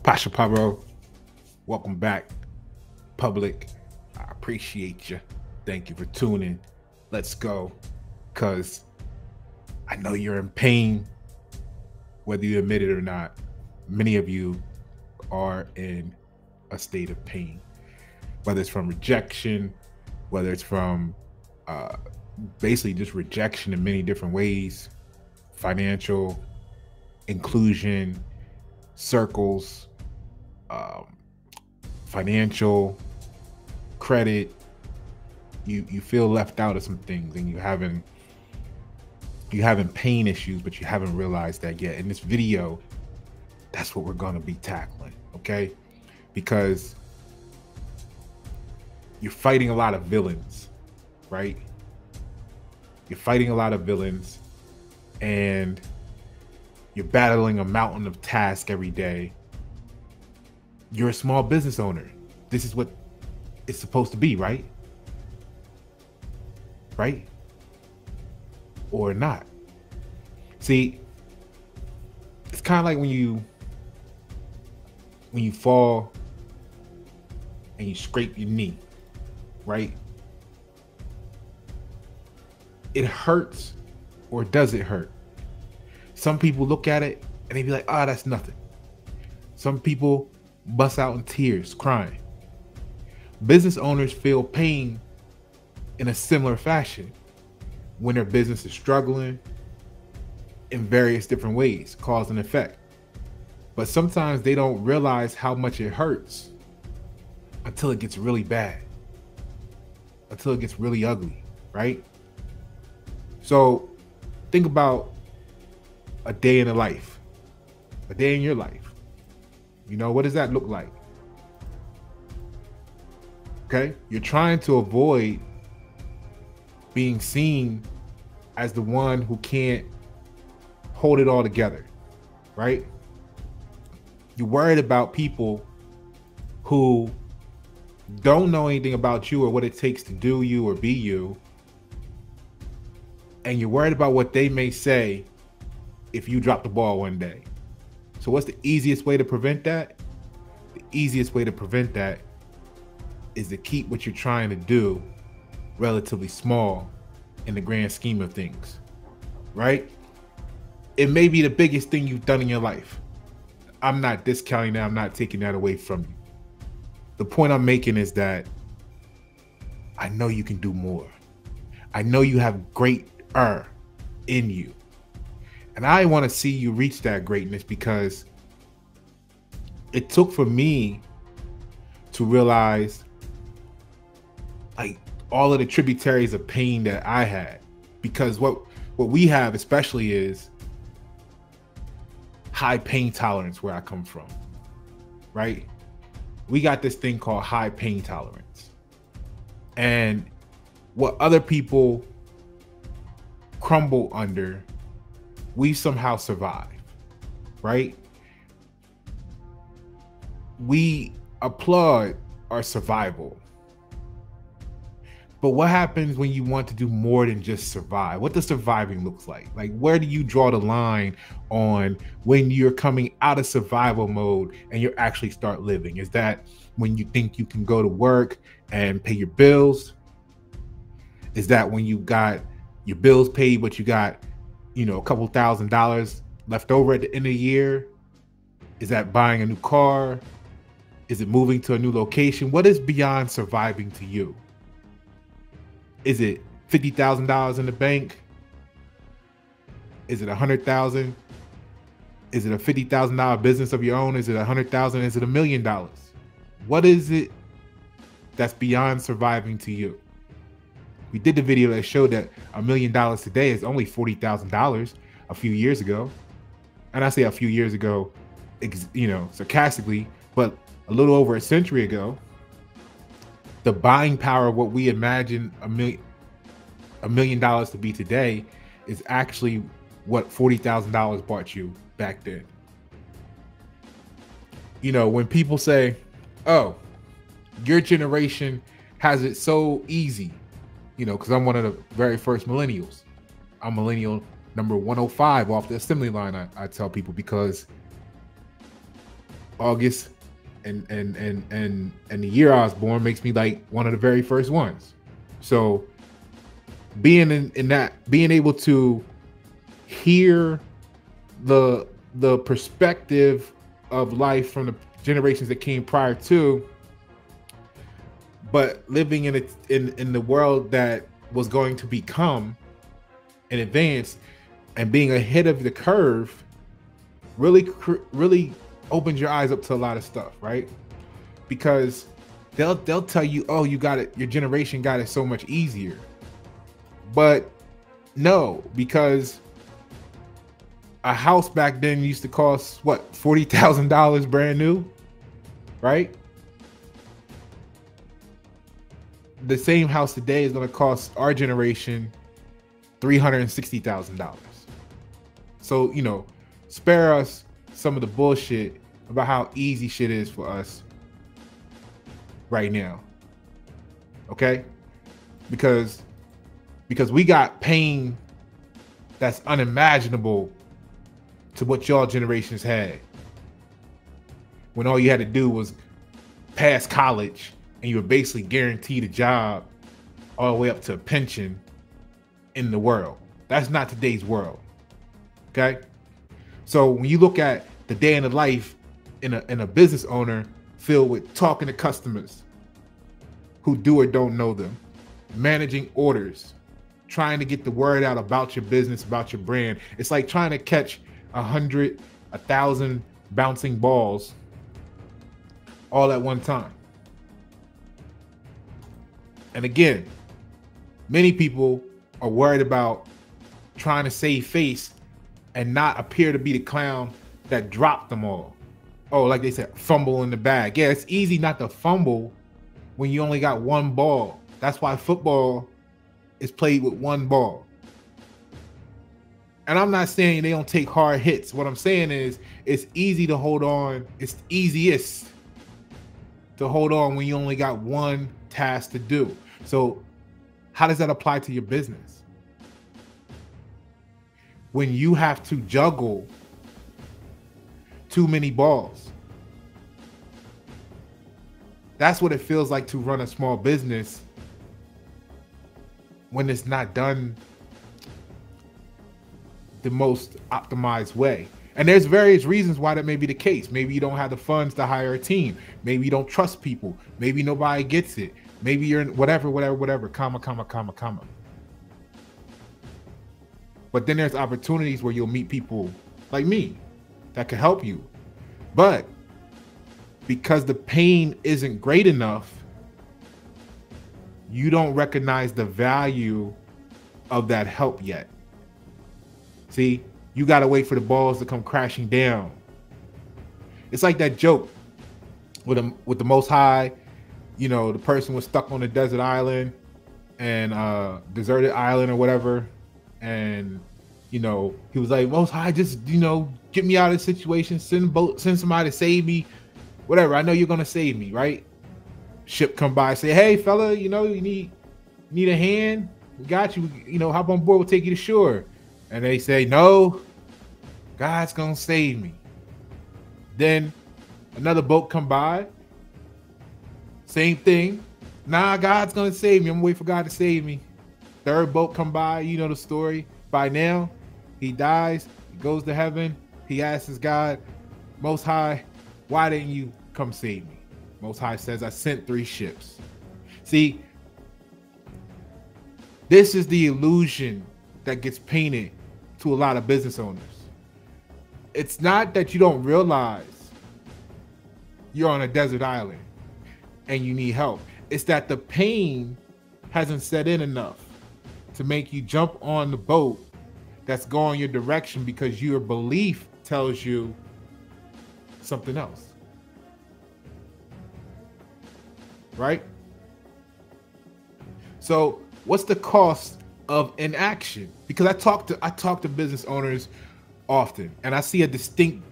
Pasha Paroh, welcome back, public. I appreciate you. Thank you for tuning. Let's go, because I know you're in pain, whether you admit it or not. Many of you are in a state of pain, whether it's from rejection, whether it's from basically just rejection in many different ways, financial, inclusion, circles, financial, credit. You feel left out of some things, and you having pain issues, but you haven't realized that yet. In this video, that's what we're going to be tackling, okay? Because you're fighting a lot of villains, right? You're fighting a lot of villains, and you're battling a mountain of tasks every day. You're a small business owner. This is what it's supposed to be, right? Right? Or not. See, it's kind of like when you fall and you scrape your knee, right? It hurts, or does it hurt? Some people look at it and they be like, "Ah, that's nothing." Some people bust out in tears, crying. Business owners feel pain in a similar fashion when their business is struggling in various different ways, cause and effect. But sometimes they don't realize how much it hurts until it gets really bad, until it gets really ugly, right? So think about a day in a life, a day in your life. You know, what does that look like? Okay, you're trying to avoid being seen as the one who can't hold it all together, right? You're worried about people who don't know anything about you or what it takes to do you or be you. And you're worried about what they may say if you drop the ball one day. So what's the easiest way to prevent that? The easiest way to prevent that is to keep what you're trying to do relatively small in the grand scheme of things, right? It may be the biggest thing you've done in your life. I'm not discounting that. I'm not taking that away from you. The point I'm making is that I know you can do more. I know you have greater in you. And I want to see you reach that greatness, because it took for me to realize like all of the tributaries of pain that I had, because what we have especially is high pain tolerance where I come from, right? We got this thing called high pain tolerance. And what other people crumble under, we somehow survive, right? We applaud our survival. But what happens when you want to do more than just survive? What does surviving look like? Like, where do you draw the line on when you're coming out of survival mode and you actually start living? Is that when you think you can go to work and pay your bills? Is that when you got your bills paid, but you got, you know, a couple $1,000s left over at the end of the year? Is that buying a new car? Is it moving to a new location? What is beyond surviving to you? Is it $50,000 in the bank? Is it $100,000? Is it a $50,000 business of your own? Is it $100,000? Is it $1 million? What is it that's beyond surviving to you? We did the video that showed that $1 million today is only $40,000 a few years ago. And I say a few years ago, you know, sarcastically, but a little over a century ago. The buying power of what we imagine $1 million to be today is actually what $40,000 bought you back then. You know, when people say, "Oh, your generation has it so easy," you know, because I'm one of the very first millennials. I'm millennial number 105 off the assembly line, I tell people, because August and the year I was born makes me like one of the very first ones. So being in that, being able to hear the perspective of life from the generations that came prior to, but living in the world that was going to become in advance and being ahead of the curve really opens your eyes up to a lot of stuff, right? Because they'll tell you, oh, you got it, your generation got it so much easier. But no, because a house back then used to cost what, $40,000 brand new, right? The same house today is going to cost our generation $360,000. So, you know, spare us some of the bullshit about how easy shit is for us right now. Okay? Because we got pain that's unimaginable to what y'all generations had. When all you had to do was pass college and you were basically guaranteed a job all the way up to a pension in the world. That's not today's world. Okay? So when you look at the day in the life in a business owner filled with talking to customers who do or don't know them, managing orders, trying to get the word out about your business, about your brand. It's like trying to catch 100, 1,000 bouncing balls all at one time. And again, many people are worried about trying to save face and not appear to be the clown that dropped them all. Oh, like they said, fumble in the bag. Yeah, it's easy not to fumble when you only got one ball. That's why football is played with one ball. And I'm not saying they don't take hard hits. What I'm saying is it's easy to hold on. It's easiest to hold on when you only got one task to do. So how does that apply to your business? When you have to juggle too many balls. That's what it feels like to run a small business when it's not done the most optimized way. And there's various reasons why that may be the case. Maybe you don't have the funds to hire a team. Maybe you don't trust people. Maybe nobody gets it. Maybe you're in whatever, comma. But then there's opportunities where you'll meet people like me that can help you. But because the pain isn't great enough, you don't recognize the value of that help yet. See, you got to wait for the balls to come crashing down. It's like that joke with the Most High. You know, the person was stuck on a desert island and deserted island or whatever. And, you know, he was like, Most High, just, you know, get me out of the situation. Send somebody to save me. Whatever. I know you're going to save me, right? Ship come by, say, hey, fella, you know, you need a hand? We got you. You know, hop on board. We'll take you to shore. And they say, no, God's going to save me. Then another boat come by. Same thing. Nah, God's going to save me. I'm waiting for God to save me. Third boat come by. You know the story. By now, he dies. He goes to heaven. He asks God, Most High, why didn't you come save me? Most High says, I sent 3 ships. See, this is the illusion that gets painted to a lot of business owners. It's not that you don't realize you're on a desert island and you need help. It's that the pain hasn't set in enough to make you jump on the boat that's going your direction because your belief tells you something else. Right? So what's the cost of inaction? Because I talk to business owners often, and I see a distinct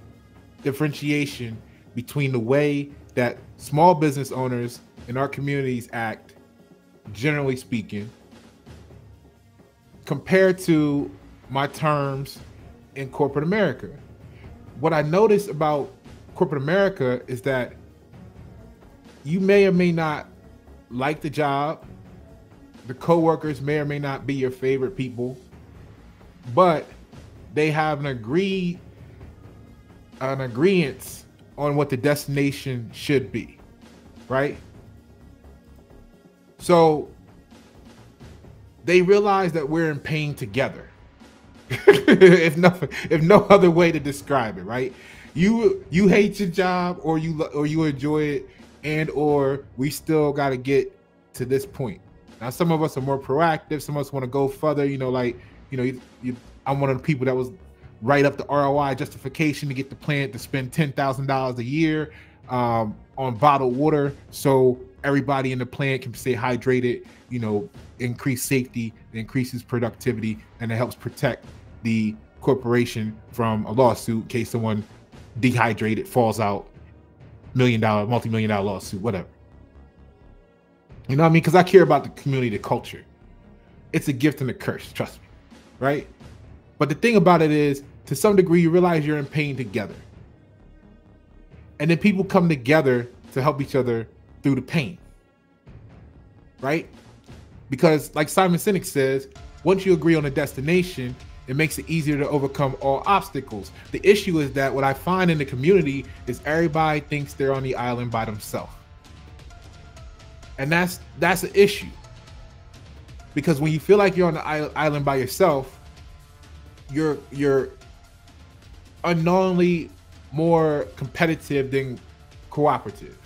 differentiation between the way that small business owners in our communities act, generally speaking, compared to my terms in corporate America. What I notice about corporate America is that you may or may not like the job. The coworkers may or may not be your favorite people, but they have an agreement on what the destination should be, right? So they realize that we're in pain together. if no other way to describe it, right? You hate your job, or you enjoy it, and or we still got to get to this point. Now, some of us are more proactive. Some of us want to go further. I'm one of the people that was write up the ROI justification to get the plant to spend $10,000 a year on bottled water, so everybody in the plant can stay hydrated. Increase safety, increases productivity, and it helps protect the corporation from a lawsuit in case someone dehydrated falls out, multi-million-dollar lawsuit, whatever. You know what I mean? Because I care about the community, the culture. It's a gift and a curse, trust me, right? But the thing about it is, to some degree, you realize you're in pain together. And then people come together to help each other through the pain, right? Because like Simon Sinek says, once you agree on a destination, it makes it easier to overcome all obstacles. The issue is that what I find in the community is everybody thinks they're on the island by themselves. And that's an issue. Because when you feel like you're on the island by yourself, you're unknowingly more competitive than cooperative.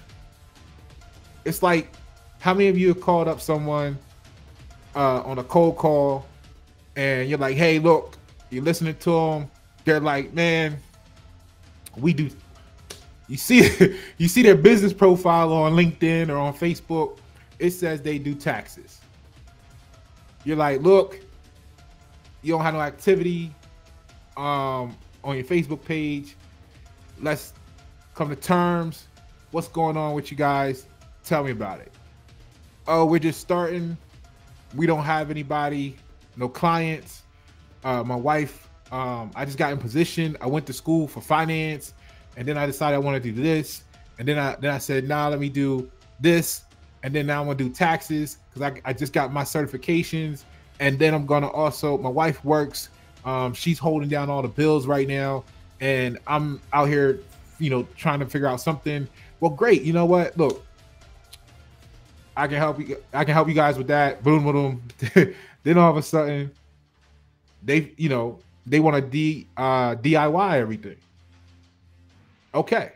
It's like, how many of you have called up someone on a cold call and you're like, hey, look, you're listening to them. They're like, man, we do. You see their business profile on LinkedIn or on Facebook. It says they do taxes. You're like, look, you don't have no activity on your Facebook page. Let's come to terms. What's going on with you guys? Tell me about it. Oh, we're just starting. We don't have anybody, no clients. My wife, I just got in position. I went to school for finance, and then I decided I want to do this. And then I said, nah, let me do this. And then now I'm gonna do taxes because I just got my certifications. And then I'm gonna also, my wife works. She's holding down all the bills right now. And I'm out here, trying to figure out something. Well, great. You know what? Look, I can help you. I can help you guys with that. Boom, boom. Then all of a sudden, they want to DIY everything. Okay.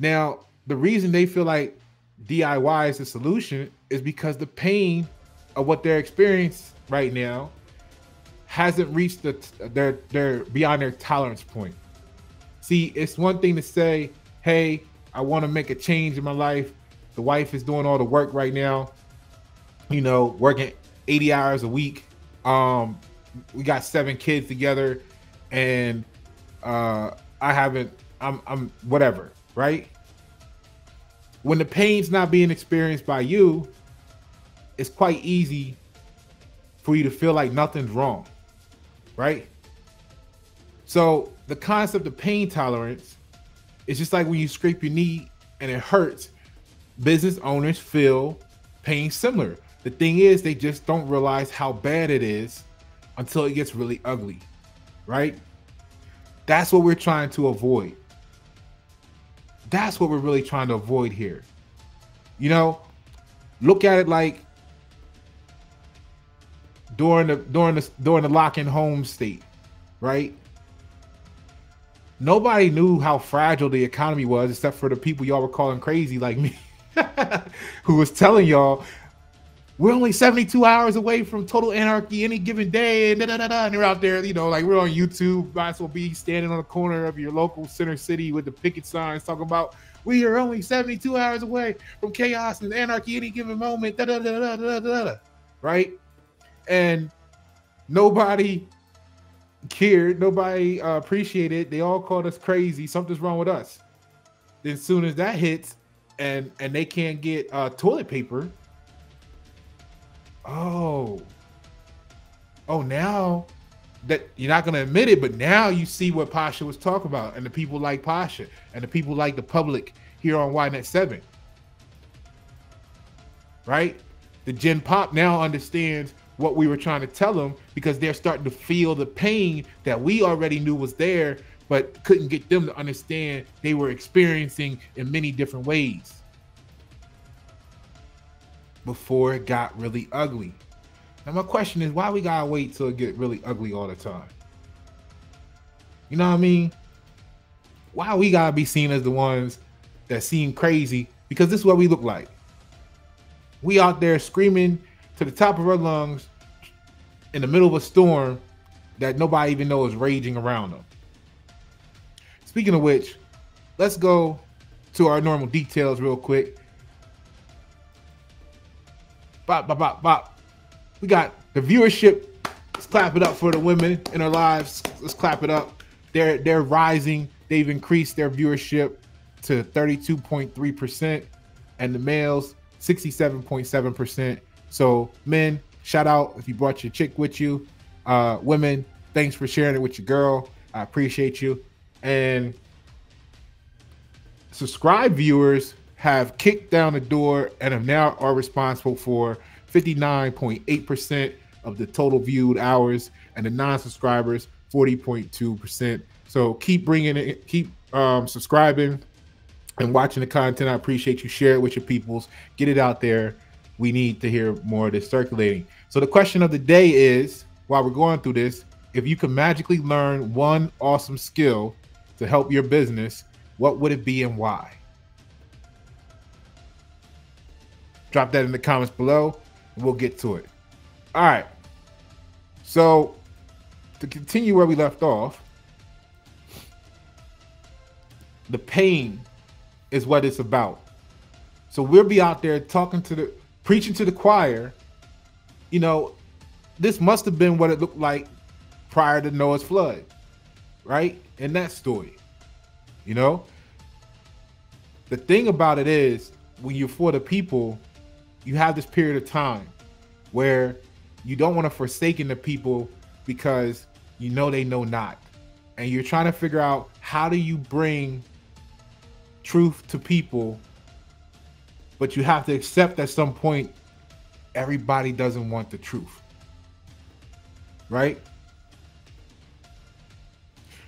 Now, the reason they feel like DIY is the solution is because the pain of what they're experiencing right now hasn't reached their beyond their tolerance point. See, it's one thing to say, hey, I want to make a change in my life. The wife is doing all the work right now, working 80 hours a week. We got 7 kids together, and I'm whatever, right? When the pain's not being experienced by you, it's quite easy for you to feel like nothing's wrong, right? So the concept of pain tolerance is just like when you scrape your knee and it hurts. Business owners feel pain similar. The thing is, they just don't realize how bad it is until it gets really ugly, right? That's what we're trying to avoid. That's what we're really trying to avoid here. Look at it like during the lock-in home state, right? Nobody knew how fragile the economy was except for the people y'all were calling crazy like me, who was telling y'all we're only 72 hours away from total anarchy any given day, and and they're out there, like we're on YouTube, might as well be standing on the corner of your local center city with the picket signs talking about we are only 72 hours away from chaos and anarchy any given moment, right? And nobody cared, nobody appreciated it. They all called us crazy. Something's wrong with us. Then as soon as that hits and they can't get toilet paper, oh, now that you're not going to admit it, but now you see what Pasha was talking about, and the people like Pasha, and the people like the public here on YNet 7, right? The Gen Pop now understands what we were trying to tell them, because they're starting to feel the pain that we already knew was there, but couldn't get them to understand they were experiencing in many different ways before it got really ugly. Now my question is, why we gotta wait till it get really ugly all the time? You know what I mean? Why we gotta be seen as the ones that seem crazy? Because this is what we look like. We out there screaming to the top of our lungs in the middle of a storm that nobody even knows is raging around them. Speaking of which, let's go to our normal details real quick. Bop, bop, bop, bop. We got the viewership. Let's clap it up for the women in our lives. Let's clap it up. They're rising. They've increased their viewership to 32.3%, and the males 67.7%. So men, shout out if you brought your chick with you. Women, thanks for sharing it with your girl. I appreciate you. And subscribe viewers have kicked down the door and are responsible for 59.8% of the total viewed hours, and the non-subscribers 40.2%. So keep bringing it, keep subscribing and watching the content. I appreciate you. Share it with your peoples. Get it out there. We need to hear more of this circulating. So the question of the day is, while we're going through this, if you could magically learn one awesome skill to help your business, what would it be and why? Drop that in the comments below and we'll get to it. All right. So to continue where we left off, the pain is what it's about. So we'll be out there preaching to the choir. You know, this must have been what it looked like prior to Noah's flood, right? In that story, you know, the thing about it is, when you're for the people, you have this period of time where you don't want to forsaken the people because you know they know not, and you're trying to figure out how do you bring truth to people, but you have to accept at some point everybody doesn't want the truth, right?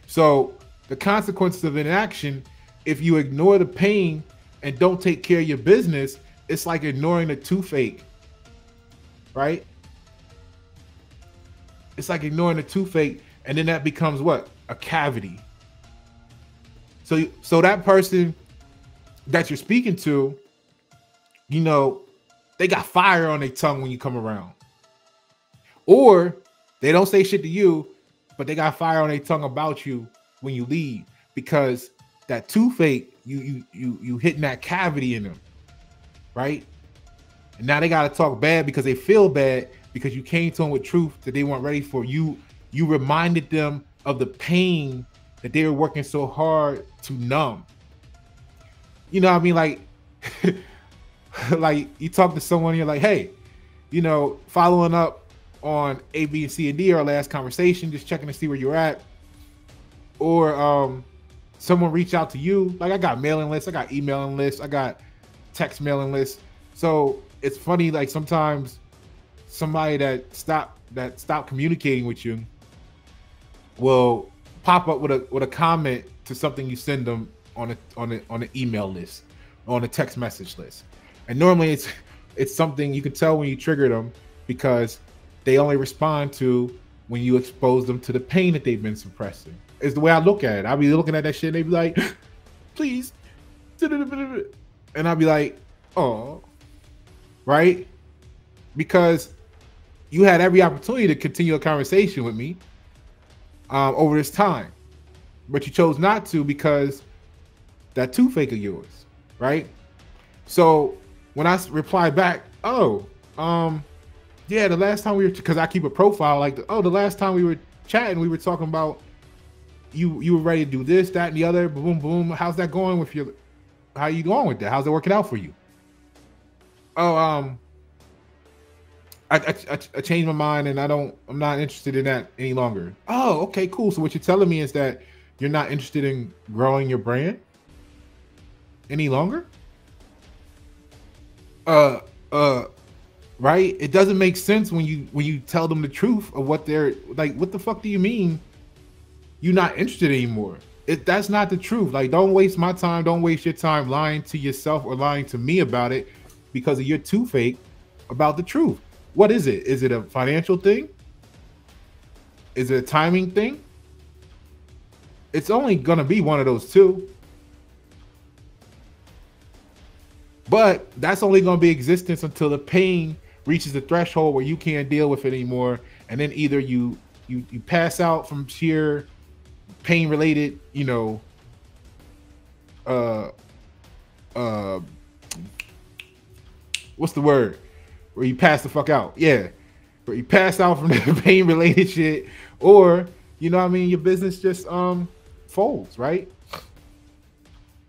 So the consequences of inaction, if you ignore the pain and don't take care of your business, it's like ignoring the toothache, right? It's like ignoring the toothache, and then that becomes what? A cavity. So that person that you're speaking to, you know, they got fire on their tongue when you come around. Or they don't say shit to you, but they got fire on their tongue about you when you leave, because that toothache, you hitting that cavity in them, right? And now they got to talk bad because they feel bad because you came to them with truth that they weren't ready for. You reminded them of the pain that they were working so hard to numb. You know what I mean? Like, like you talk to someone, you're like, hey, you know, following up on A, B, and C, and D, our last conversation, just checking to see where you're at. Or someone reach out to you. Like, I got mailing lists, I got emailing lists, I got text mailing lists. So it's funny, like sometimes somebody that stopped communicating with you will pop up with a comment to something you send them on an email list or on a text message list. And normally it's something you can tell when you trigger them, because they only respond to when you expose them to the pain that they've been suppressing. Is the way I look at it. I'll be looking at that shit and they be like, please. And I'll be like, oh, right? Because you had every opportunity to continue a conversation with me over this time, but you chose not to because that toothache of yours, right? So when I reply back, oh, yeah, the last time we were, because I keep a profile like, the last time we were chatting, we were talking about you were ready to do this, that, and the other, boom, boom. How's that going with your, how you going with that? How's it working out for you? Oh, I changed my mind and I'm not interested in that any longer. Oh, okay, cool. So what you're telling me is that you're not interested in growing your brand any longer? Uh, uh, right? It doesn't make sense when you tell them the truth of what they're like. What the fuck do you mean you're not interested anymore? That's not the truth. Like, don't waste my time. Don't waste your time lying to yourself or lying to me about it because of your too fake about the truth. What is it? Is it a financial thing? Is it a timing thing? It's only gonna be one of those two. But that's only gonna be existence until the pain reaches the threshold where you can't deal with it anymore, and then either you pass out from sheer pain related, uh what's the word? Where you pass the fuck out. Yeah. Where you pass out from the pain related shit, or your business just folds, right?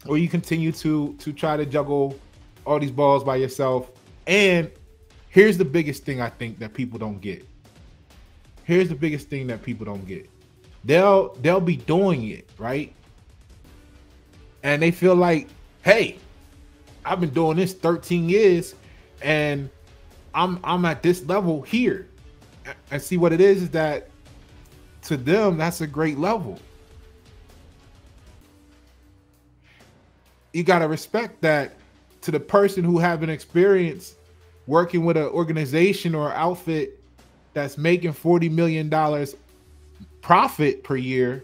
Or you continue to try to juggle all these balls by yourself. And here's the biggest thing I think that people don't get. Here's the biggest thing that people don't get. They'll be doing it, right? And they feel like, hey, I've been doing this 13 years and I'm at this level here. And see what it is that to them, that's a great level. You got to respect that to the person who haven't experienced working with an organization or outfit that's making $40 million profit per year.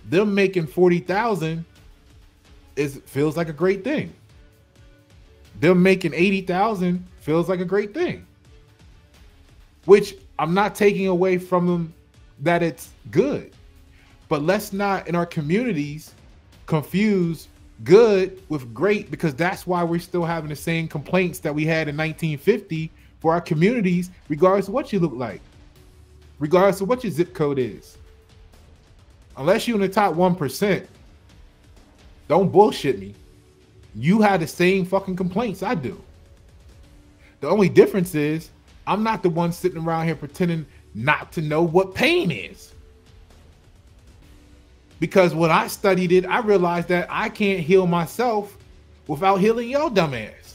Them making 40,000 feels like a great thing. Them making 80,000 feels like a great thing. Which I'm not taking away from them that it's good. But let's not in our communities confuse good with great, because that's why we're still having the same complaints that we had in 1950 for our communities, regardless of what you look like, regardless of what your zip code is. Unless you're in the top 1%, don't bullshit me. You had the same fucking complaints I do. The only difference is I'm not the one sitting around here pretending not to know what pain is. Because when I studied it, I realized that I can't heal myself without healing your dumb ass.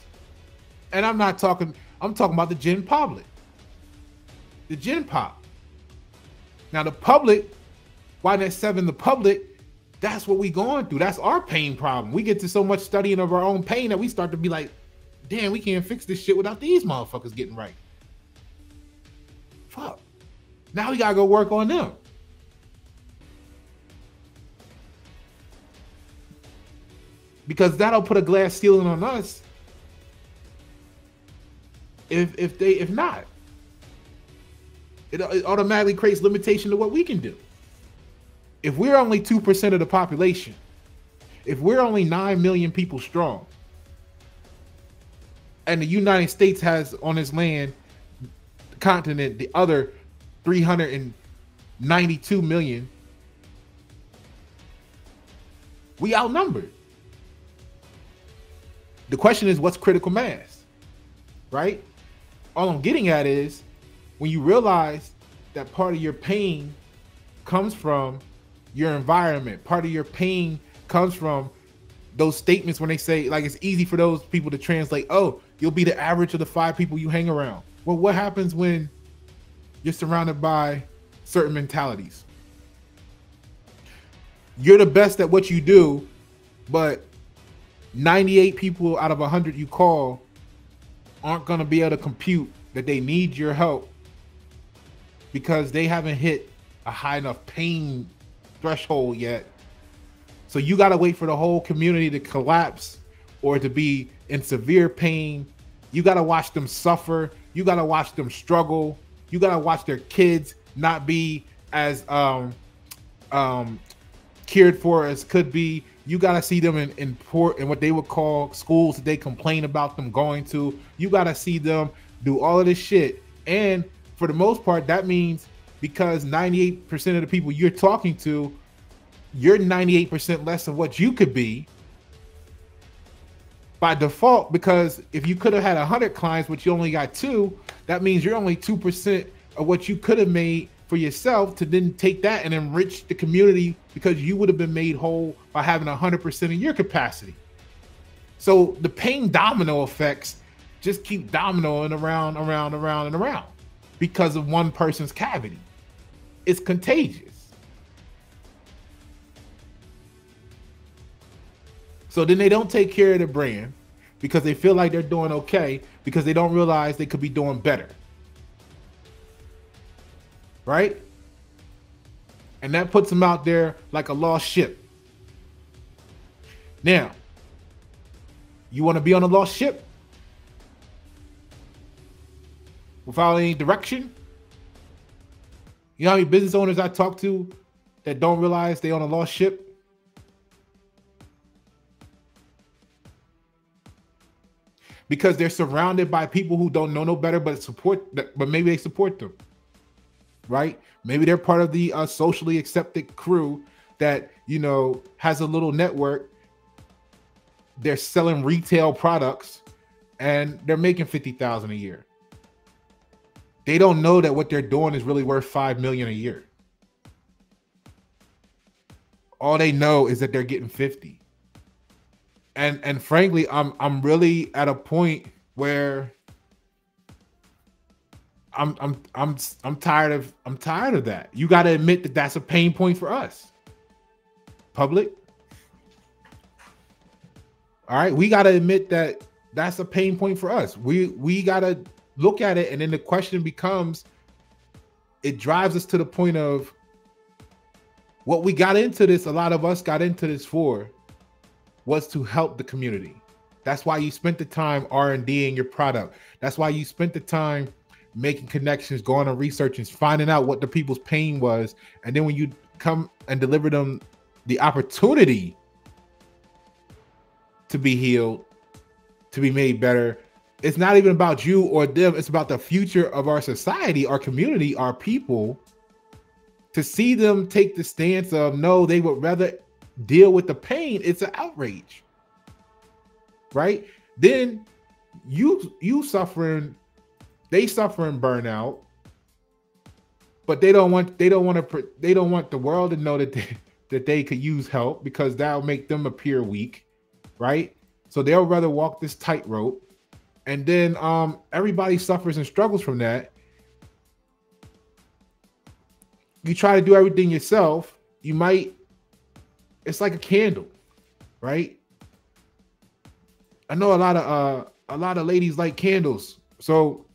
And I'm talking about the gen public. The gen pop. Now the public, why that 7 the public, that's what we going through. That's our pain problem. We get to so much studying of our own pain that we start to be like, damn, we can't fix this shit without these motherfuckers getting right. Fuck. Now we gotta go work on them. Because that'll put a glass ceiling on us. If not, it automatically creates limitation to what we can do. If we're only 2% of the population, if we're only 9 million people strong, and the United States has on its land, the continent, the other 392 million, we outnumbered. The question is, what's critical mass, right? All I'm getting at is when you realize that part of your pain comes from your environment, part of your pain comes from those statements when they say, like, it's easy for those people to translate, oh, you'll be the average of the 5 people you hang around. Well, what happens when you're surrounded by certain mentalities? You're the best at what you do, but 98 people out of 100 you call aren't going to be able to compute that they need your help because they haven't hit a high enough pain threshold yet. So you got to wait for the whole community to collapse or to be in severe pain. You got to watch them suffer. You got to watch them struggle. You got to watch their kids not be as cared for as could be. You got to see them in what they would call schools that they complain about them going to. You got to see them do all of this shit. And for the most part, that means because 98% of the people you're talking to, you're 98% less of what you could be. by default, because if you could have had 100 clients, but you only got two, that means you're only 2% of what you could have made for yourself to then take that and enrich the community, because you would have been made whole by having 100% of your capacity. So the pain domino effects just keep dominoing around, and around because of one person's cavity. It's contagious. So then they don't take care of the brand because they feel like they're doing okay, because they don't realize they could be doing better. Right? And that puts them out there like a lost ship. Now, you want to be on a lost ship without any direction? You know how many business owners I talk to that don't realize they're on a lost ship? Because they're surrounded by people who don't know no better, but maybe they support them, right? Maybe they're part of the socially accepted crew that, you know, has a little network. They're selling retail products and they're making $50,000 a year. They don't know that what they're doing is really worth $5 million a year. All they know is that they're getting 50. And frankly, I'm really at a point where I'm tired of that. You got to admit that that's a pain point for us, public. All right, we got to admit that that's a pain point for us. We got to look at it, and then the question becomes, it drives us to the point of what we got into this. A lot of us got into this for was to help the community. That's why you spent the time R&Ding your product. That's why you spent the time making connections, going on research, and finding out what the people's pain was. And then when you come and deliver them the opportunity to be healed, to be made better, it's not even about you or them. It's about the future of our society, our community, our people. To see them take the stance of, no, they would rather deal with the pain, it's an outrage, right? Then you suffering, they suffering burnout, but they don't want the world to know that they could use help, because that'll make them appear weak, right? So they'll rather walk this tightrope, and then everybody suffers and struggles from that. You try to do everything yourself, you might. It's like a candle, right? I know a lot of ladies like candles. So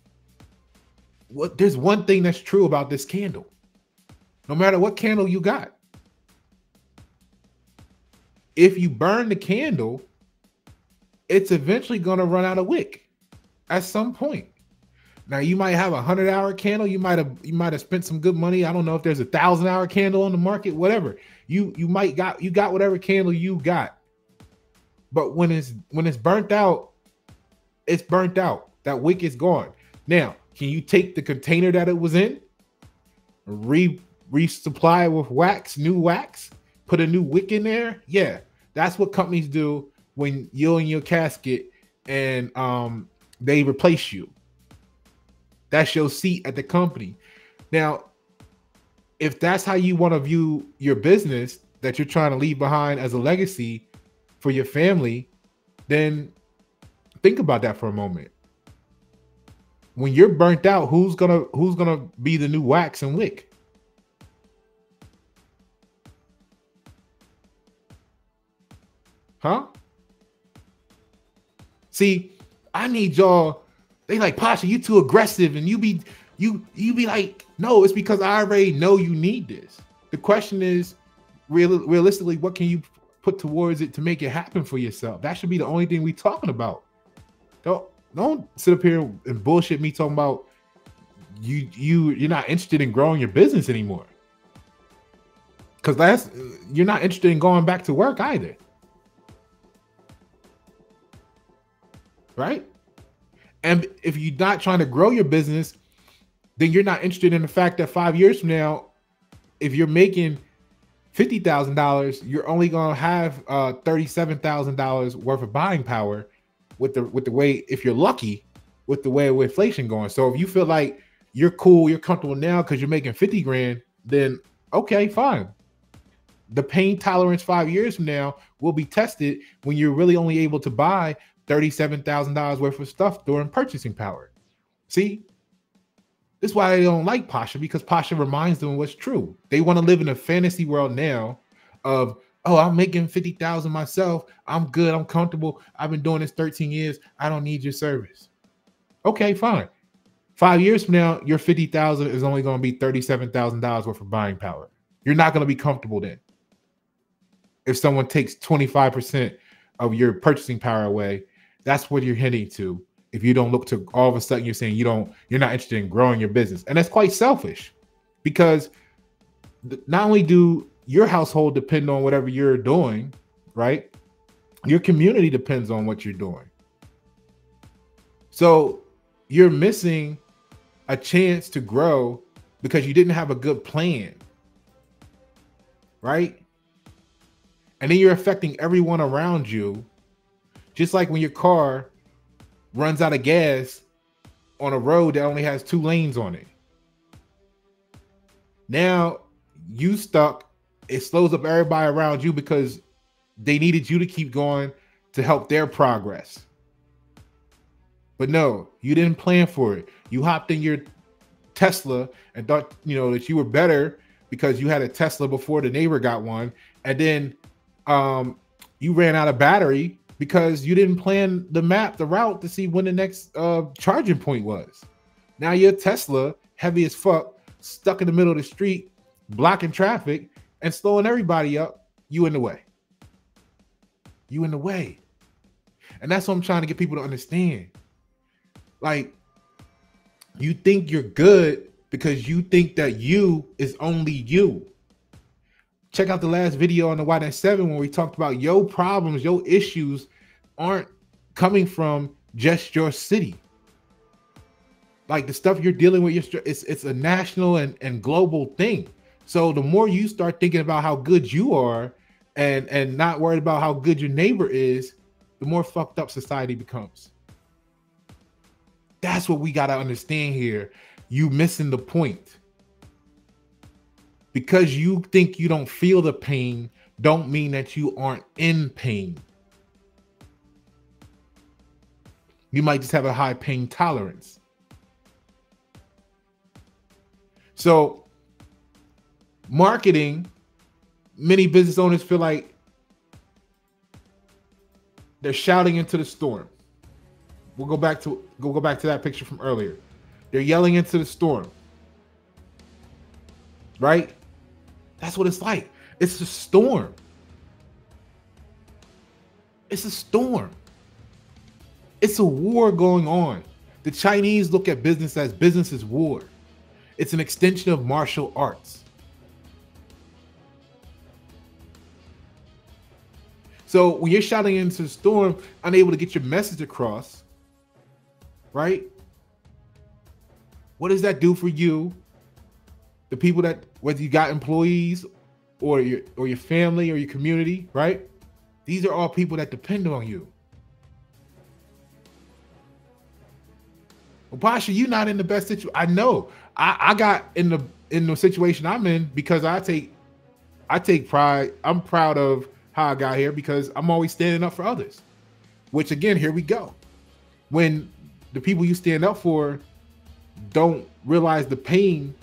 there's one thing that's true about this candle. No matter what candle you got, if you burn the candle, it's eventually going to run out of wick at some point. Now you might have a 100-hour candle. You might have spent some good money. I don't know if there's a 1,000-hour candle on the market, whatever. You got whatever candle you got. But when it's burnt out, it's burnt out. That wick is gone. Now, can you take the container that it was in, resupply it with wax, new wax, put a new wick in there? Yeah, that's what companies do when you're in your casket and they replace you. That's your seat at the company. Now, if that's how you want to view your business that you're trying to leave behind as a legacy for your family, then think about that for a moment. When you're burnt out, who's gonna be the new wax and wick? Huh? See, I need y'all. They like, Pasha, you too aggressive, and you be like, no, it's because I already know you need this. The question is, realistically, what can you put towards it to make it happen for yourself? That should be the only thing we talking about. Don't sit up here and bullshit me talking about you're not interested in growing your business anymore. Because you're not interested in going back to work either. Right? And if you're not trying to grow your business, then you're not interested in the fact that 5 years from now, if you're making $50,000, you're only going to have $37,000 worth of buying power with the way, if you're lucky, with the way with inflation going. So if you feel like you're cool, you're comfortable now because you're making 50 grand, then okay, fine. The pain tolerance 5 years from now will be tested when you're really only able to buy $37,000 worth of stuff during purchasing power. See, this is why they don't like Pasha, because Pasha reminds them of what's true. They want to live in a fantasy world now of, oh, I'm making 50,000 myself. I'm good. I'm comfortable. I've been doing this 13 years. I don't need your service. Okay, fine. 5 years from now, your 50,000 is only going to be $37,000 worth of buying power. You're not going to be comfortable then. If someone takes 25% of your purchasing power away, that's what you're heading to. If you don't look to, all of a sudden you're saying you're not interested in growing your business. And that's quite selfish, because not only do your household depend on whatever you're doing, right? Your community depends on what you're doing. So you're missing a chance to grow because you didn't have a good plan, right? And then you're affecting everyone around you. Just like when your car runs out of gas on a road that only has 2 lanes on it. Now you stuck, it slows up everybody around you because they needed you to keep going to help their progress. But no, you didn't plan for it. You hopped in your Tesla and thought, that you were better because you had a Tesla before the neighbor got one. And then you ran out of battery because you didn't plan the route to see when the next charging point was. Now your Tesla, heavy as fuck, stuck in the middle of the street, blocking traffic and slowing everybody up. You in the way. You in the way. And that's what I'm trying to get people to understand. Like, you think you're good because you think that you is only you. Check out the last video on the Y97 when we talked about your problems, your issues aren't coming from just your city. Like, the stuff you're dealing with, it's a national and global thing. So the more you start thinking about how good you are and not worried about how good your neighbor is, the more fucked up society becomes. That's what we got to understand here. You missing the point. Because you think you don't feel the pain, don't mean that you aren't in pain. You might just have a high pain tolerance. So, marketing, many business owners feel like they're shouting into the storm. We'll go back to that picture from earlier. They're yelling into the storm. Right? That's what it's like. It's a storm. It's a storm. It's a war going on. The Chinese look at business as business is war. It's an extension of martial arts. So when you're shouting into the storm, unable to get your message across, right? What does that do for you? The people that, whether you got employees or your family or your community, right? These are all people that depend on you. Well, Pasha, you're not in the best situation. I know. I got in the situation I'm in because I take pride. I'm proud of how I got here because I'm always standing up for others. Which again, here we go. When the people you stand up for don't realize the pain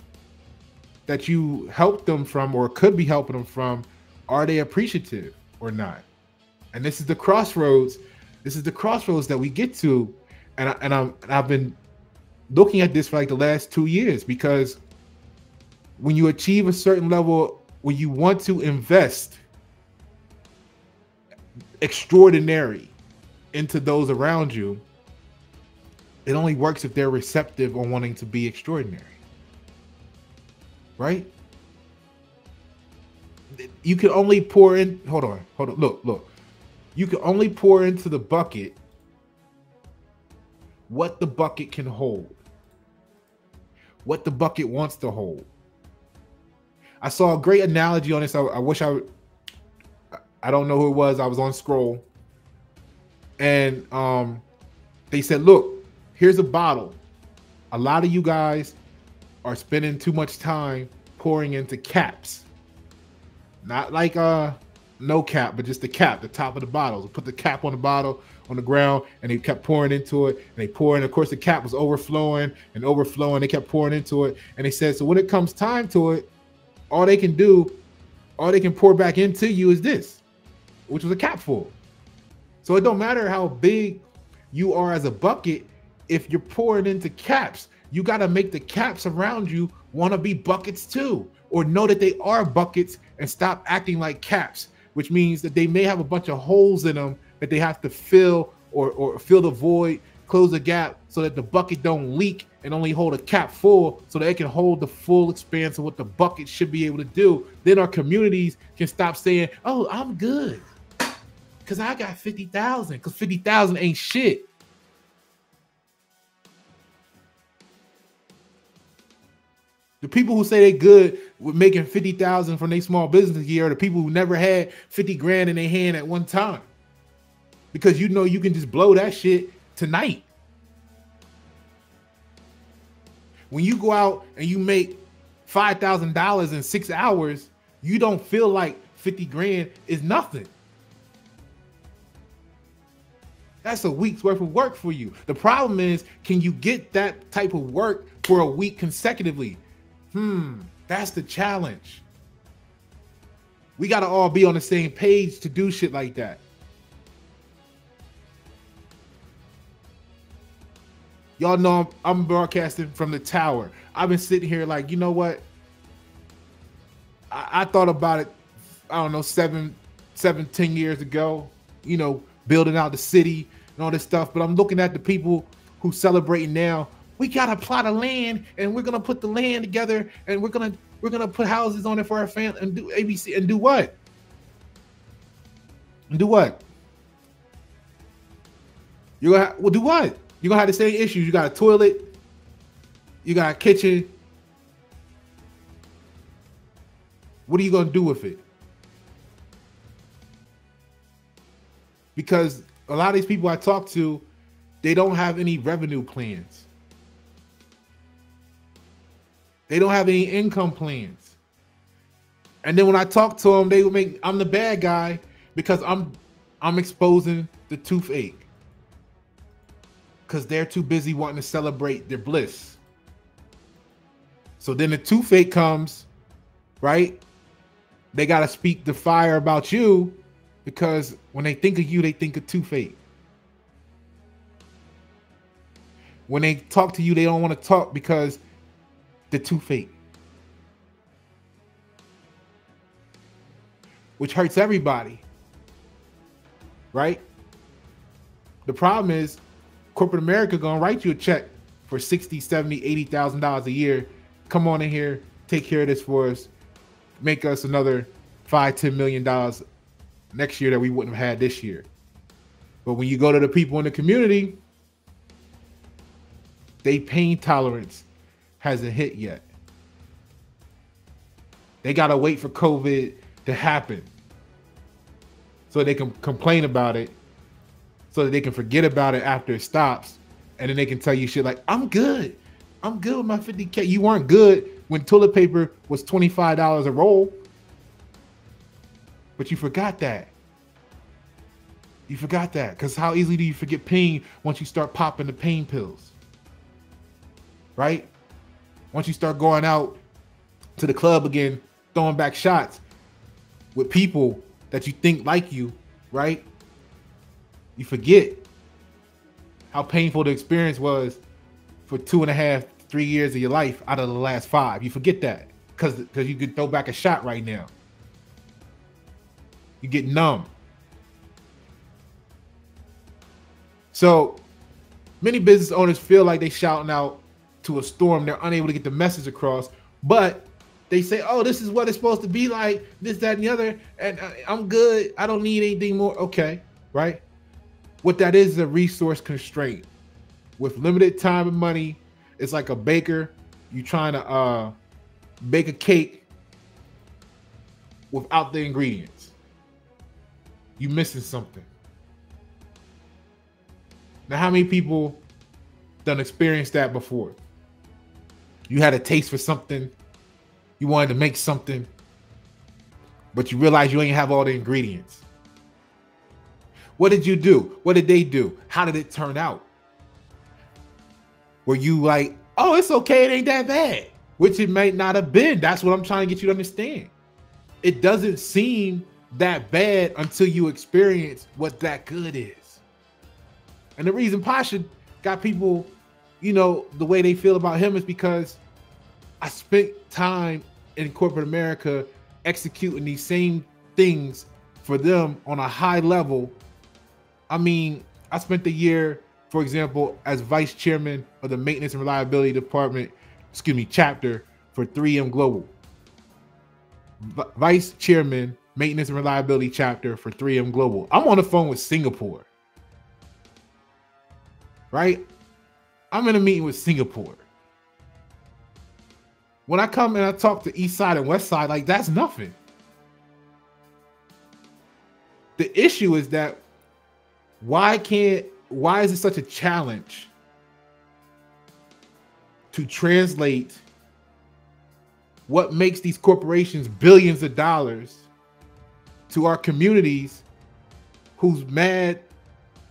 that you helped them from or could be helping them from, are they appreciative or not? And this is the crossroads. This is the crossroads that we get to. And I've been looking at this for like the last 2 years, because when you achieve a certain level, when you want to invest extraordinary into those around you, it only works if they're receptive on wanting to be extraordinary. Right? You can only pour in, hold on, look. You can only pour into the bucket what the bucket can hold. What the bucket wants to hold. I saw a great analogy on this. I wish I don't know who it was. I was on Scroll. And They said, look, here's a bottle. A lot of you guys are spending too much time pouring into caps. Not like no cap, but just the cap, the top of the bottle. Put the cap on the bottle on the ground, and they kept pouring into it, and they pour in. Of course, the cap was overflowing and overflowing. They kept pouring into it, and they said, so when it comes time to it, all they can pour back into you is this, which was a cap full. So it don't matter how big you are as a bucket. If you're pouring into caps, you got to make the caps around you want to be buckets too, or know that they are buckets and stop acting like caps, which means that they may have a bunch of holes in them that they have to fill or fill the void, close the gap so that the bucket don't leak and only hold a cap full so that it can hold the full expanse of what the bucket should be able to do. Then our communities can stop saying, oh, I'm good because I got 50,000, because 50,000 ain't shit. The people who say they good with making 50,000 from their small business year are the people who never had 50 grand in their hand at one time. Because you know you can just blow that shit tonight. When you go out and you make $5,000 in 6 hours, you don't feel like 50 grand is nothing. That's a week's worth of work for you. The problem is, can you get that type of work for a week consecutively? That's the challenge. We got to all be on the same page to do shit like that. Y'all know I'm broadcasting from the tower. I've been sitting here like, you know what? I thought about it, I don't know, 10 years ago, you know, building out the city and all this stuff. But I'm looking at the people who celebrating now. We got a plot of land and we're going to put the land together and we're going to put houses on it for our family and do ABC and do what? And do what? You're going to do what? You're going to have the same issues. You got a toilet. You got a kitchen. What are you going to do with it? Because a lot of these people I talk to, they don't have any revenue plans. They don't have any income plans. And then when I talk to them, they will make I'm the bad guy because I'm exposing the toothache. Because they're too busy wanting to celebrate their bliss. So then the toothache comes, right? They got to speak the fire about you because when they think of you, they think of toothache. When they talk to you, they don't want to talk because the toothache. Which hurts everybody, right? The problem is corporate America gonna write you a check for $60,000, $70,000, $80,000 a year. Come on in here, take care of this for us, make us another $5-10 million next year that we wouldn't have had this year. But when you go to the people in the community, they pain tolerance hasn't hit yet. They gotta wait for COVID to happen so they can complain about it, so that they can forget about it after it stops, and then they can tell you shit like, I'm good with my 50K. You weren't good when toilet paper was $25 a roll, but you forgot that. You forgot that, because how easily do you forget pain once you start popping the pain pills, right? Once you start going out to the club again, throwing back shots with people that you think like you, right? You forget how painful the experience was for 2.5, 3 years of your life out of the last 5. You forget that because you could throw back a shot right now. You get numb. So many business owners feel like they shouting out to a storm. They're unable to get the message across, but they say, oh, this is what it's supposed to be like, this, that, and the other, and I'm good. I don't need anything more. Okay, right? What that is a resource constraint. With limited time and money, it's like a baker. You trying to bake a cake without the ingredients. You missing something. Now, how many people done experienced that before? You had a taste for something, you wanted to make something, but you realize you ain't have all the ingredients. What did you do? What did they do? How did it turn out? Were you like, oh, it's okay, it ain't that bad? Which it might not have been. That's what I'm trying to get you to understand. It doesn't seem that bad until you experience what that good is. And the reason Pasha got people, you know, the way they feel about him is because I spent time in corporate America executing these same things for them on a high level. I mean, I spent the year, for example, as vice chairman of the maintenance and reliability department, chapter for 3M Global. Vice chairman, maintenance and reliability chapter for 3M Global. I'm on the phone with Singapore, right? I'm in a meeting with Singapore. When I come and I talk to East Side and West Side, like, that's nothing. The issue is that why is it such a challenge to translate what makes these corporations billions of dollars to our communities who's mad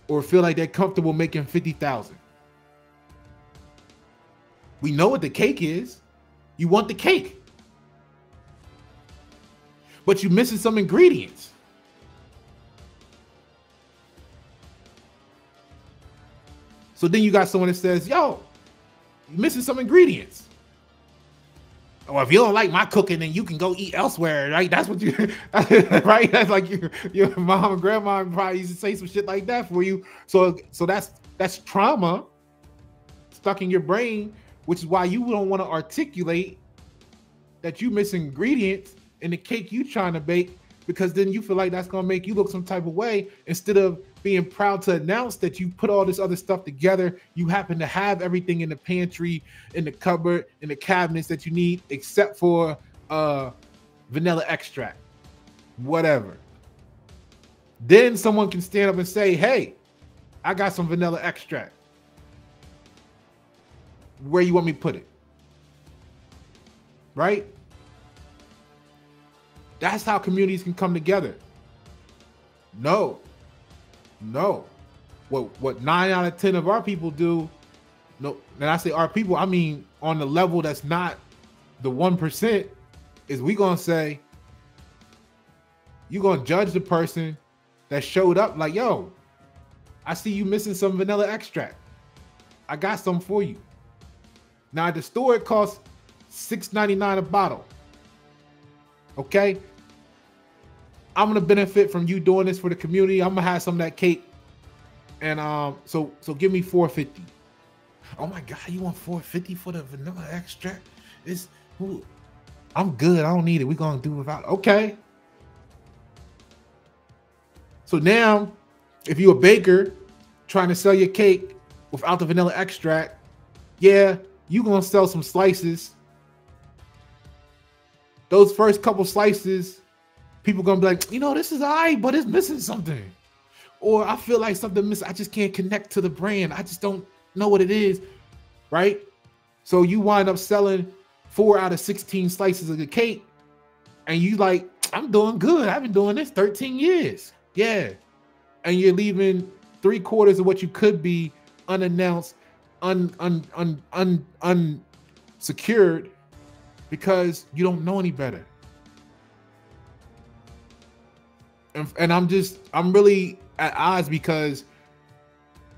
or feel like they're comfortable making 50,000? We know what the cake is. You want the cake, but you're missing some ingredients. So then you got someone that says, yo, you're missing some ingredients. Or if you don't like my cooking, then you can go eat elsewhere, right? That's what you, right? That's like your mom and grandma probably used to say some shit like that for you. So that's trauma stuck in your brain, which is why you don't want to articulate that you missing ingredients in the cake you trying to bake, because then you feel like that's going to make you look some type of way, instead of being proud to announce that you put all this other stuff together. You happen to have everything in the pantry, in the cupboard, in the cabinets that you need, except for vanilla extract, whatever. Then someone can stand up and say, hey, I got some vanilla extract. Where you want me to put it? Right? That's how communities can come together. No. What 9 out of 10 of our people do, no, and I say our people, I mean on the level that's not the 1%, is we gonna say, you gonna judge the person that showed up like, yo, I see you missing some vanilla extract. I got some for you. Now at the store it costs $6.99 a bottle. Okay? I'm gonna benefit from you doing this for the community. I'm gonna have some of that cake. And so give me $4.50. Oh my God, you want $4.50 for the vanilla extract? I'm good. I don't need it. We're gonna do without. Okay. So now, if you're a baker trying to sell your cake without the vanilla extract, yeah, you're gonna sell some slices. Those first couple slices, people gonna be like, you know, this is all right, but it's missing something. Or I feel like something missing. I just can't connect to the brand. I just don't know what it is, right? So you wind up selling 4 out of 16 slices of the cake, and you like, I'm doing good. I've been doing this 13 years. Yeah. And you're leaving 3/4 of what you could be unannounced, unsecured, because you don't know any better. And I'm really at odds, because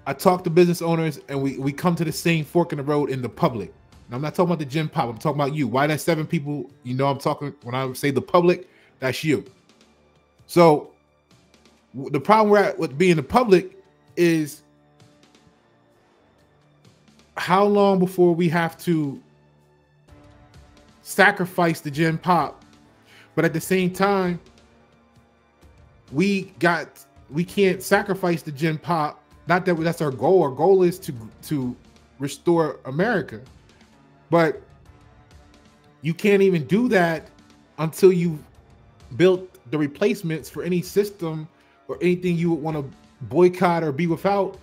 I talk to business owners and we come to the same fork in the road in the public. And I'm not talking about the gym pop. I'm talking about you. Why that 7 people, you know, I'm talking, when I say the public, that's you. So the problem we're at with being the public is, how long before we have to sacrifice the gym pop, but at the same time, we can't sacrifice the gym pop. Not that that's our goal. Our goal is to restore America, but you can't even do that until you've built the replacements for any system or anything you would want to boycott or be without,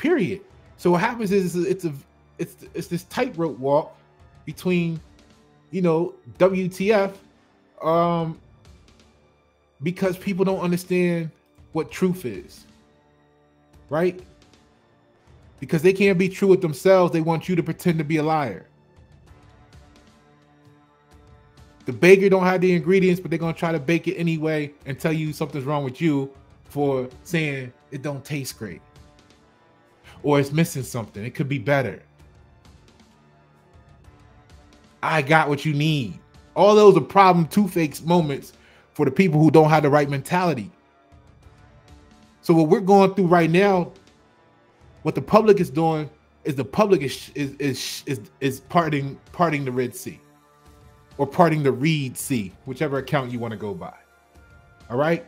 period. So what happens is it's this tightrope walk between, you know, WTF, because people don't understand what truth is, right? Because they can't be true with themselves. They want you to pretend to be a liar. The baker don't have the ingredients, but they're going to try to bake it anyway and tell you something's wrong with you for saying it don't taste great or it's missing something. It could be better. I got what you need. All those are problem toothache moments for the people who don't have the right mentality. So what we're going through right now, what the public is doing is the public is parting the Red Sea, or parting the Reed Sea, whichever account you want to go by. All right.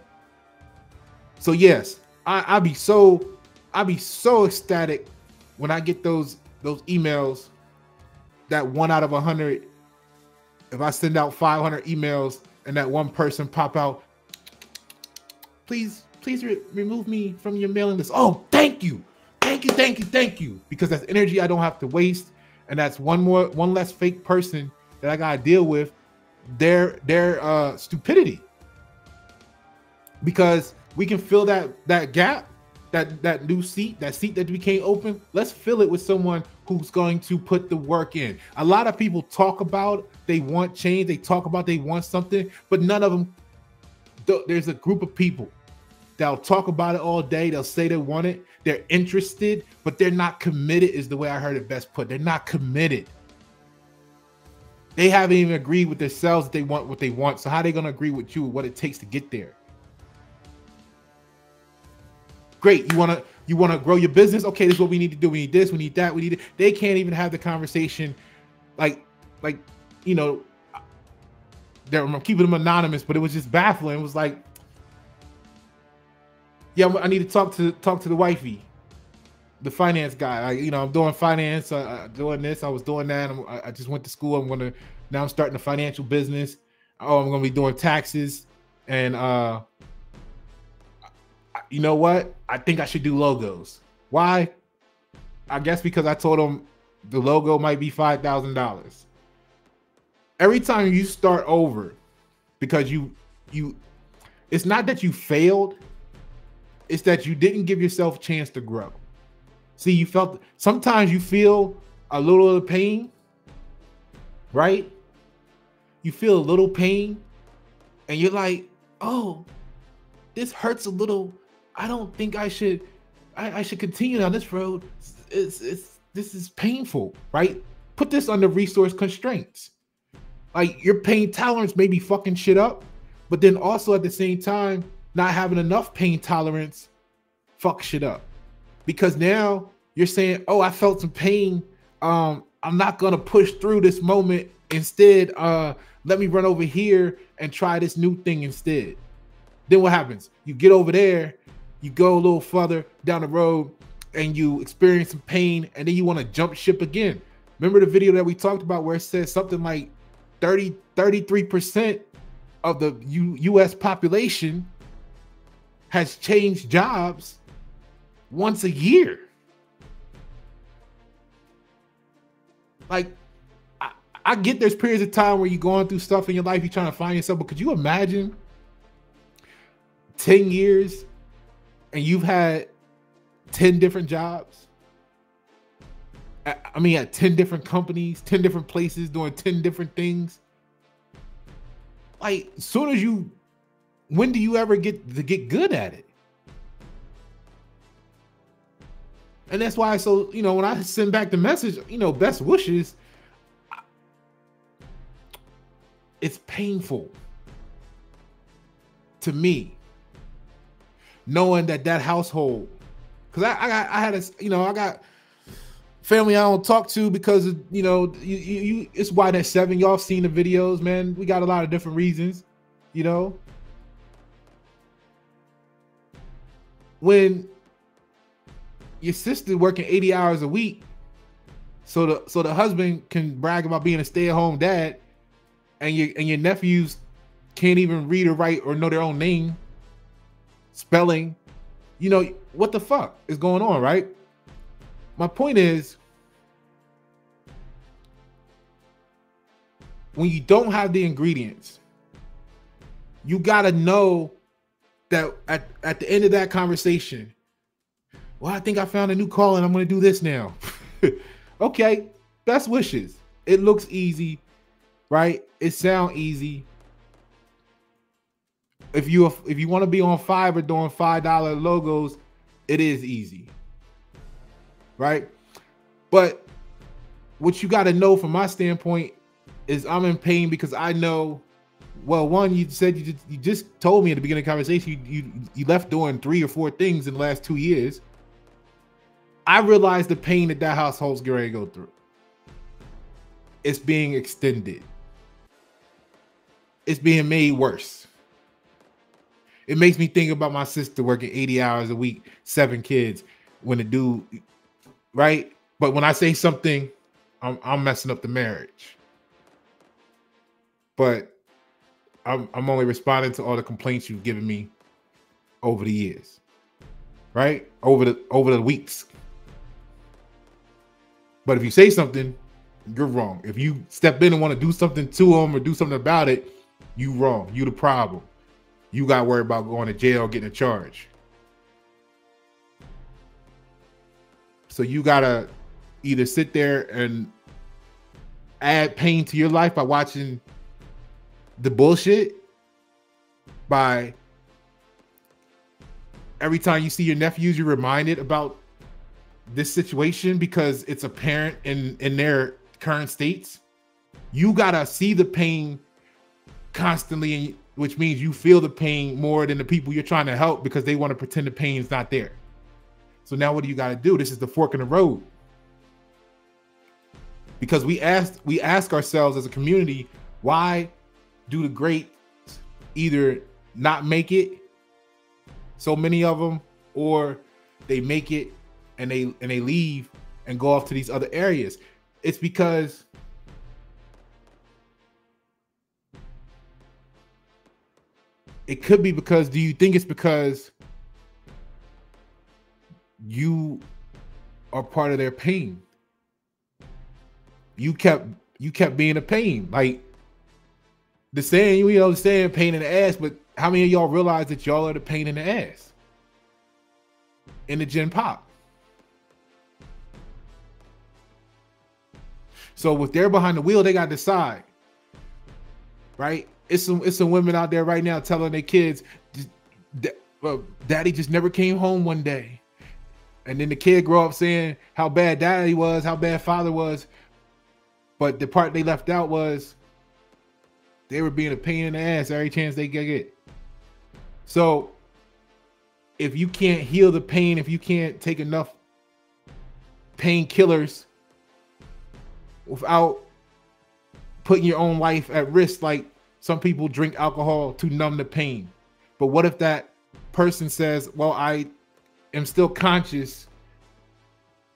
So yes, I'd be so ecstatic when I get those emails that 1 out of 100. If I send out 500 emails and that one person pop out, please remove me from your mailing list. Oh, thank you. Because that's energy I don't have to waste. And that's one less fake person that I gotta deal with their stupidity. Because we can fill that gap, that new seat, that seat that we can't open. Let's fill it with someone who's going to put the work in. A lot of people talk about they want change, they talk about they want something, but none of them. There's a group of people that'll talk about it all day. They'll say they want it, they're interested, but they're not committed, is the way I heard it best put. They're not committed. They haven't even agreed with themselves that they want what they want. So how are they going to agree with you what it takes to get there? Great. You want to grow your business? Okay, this is what we need to do. We need this, we need that, we need it. They can't even have the conversation like, you know, I'm keeping them anonymous, but it was just baffling. It was like, yeah, I need to talk to the wifey, the finance guy. I'm doing finance, doing this. I was doing that. I just went to school. Now I'm starting a financial business. Oh, I'm going to be doing taxes. And you know what? I think I should do logos. Why? I guess because I told them the logo might be $5,000. Every time you start over, because it's not that you failed. It's that you didn't give yourself a chance to grow. See, sometimes you feel a little of pain, right? You feel a little pain and you're like, oh, this hurts a little. I don't think I should continue down this road. This is painful, right? Put this under resource constraints. Like, your pain tolerance may be fucking shit up, but then also at the same time, not having enough pain tolerance fuck shit up. Because now you're saying, oh, I felt some pain. I'm not gonna push through this moment. Instead, let me run over here and try this new thing instead. Then what happens? You get over there, you go a little further down the road and you experience some pain, and then you want to jump ship again. Remember the video that we talked about where it says something like 33% of the US population has changed jobs once a year. Like, I get there's periods of time where you're going through stuff in your life, you're trying to find yourself, but could you imagine 10 years and you've had 10 different jobs? I mean, at 10 different companies, 10 different places, doing 10 different things. Like, when do you ever get good at it? And that's why, so, when I send back the message, best wishes, it's painful to me knowing that household, because I got family I don't talk to because of, it's why they're 7. Y'all seen the videos, man. We got a lot of different reasons, when your sister working 80 hours a week, so the husband can brag about being a stay-at-home dad, and your nephews can't even read or write or know their own name, spelling, what the fuck is going on, right? My point is, when you don't have the ingredients, you got to know that at the end of that conversation, well, I think I found a new call and I'm going to do this now. Okay, best wishes. It looks easy, right? It sounds easy. If you want to be on Fiverr doing $5 logos, it is easy, right? But what you got to know from my standpoint is I'm in pain because I know, well, one, you said you just told me at the beginning of the conversation you left doing 3 or 4 things in the last 2 years. I realized the pain that household's getting ready to go through. It's being extended. It's being made worse. It makes me think about my sister working 80 hours a week, 7 kids, when the dude, right? But when I say something, I'm messing up the marriage. But I'm only responding to all the complaints you've given me over the years, right? Over the weeks. But if you say something, you're wrong. If you step in and want to do something to them or do something about it, you wrong. You the problem. You got worried about going to jail, getting a charge. So you gotta either sit there and add pain to your life by watching the bullshit, by every time you see your nephews, you're reminded about this situation because it's apparent in their current states. You gotta see the pain constantly, which means you feel the pain more than the people you're trying to help because they want to pretend the pain is not there. So now what do you got to do? This is the fork in the road. Because we ask ourselves as a community, why do the greats either not make it, so many of them, or they make it and they leave and go off to these other areas? It's because it could be because, do you think it's because you are part of their pain? You kept being a pain. Like the saying, the saying pain in the ass, but how many of y'all realize that y'all are the pain in the ass in the Gen Pop? So if they're behind the wheel, they got to decide, right? It's some women out there right now telling their kids, well, daddy just never came home one day. And then the kid grow up saying how bad daddy was, how bad father was. But the part they left out was they were being a pain in the ass every chance they get. So if you can't heal the pain, if you can't take enough painkillers without putting your own life at risk, like some people drink alcohol to numb the pain. But what if that person says, well, I am still conscious,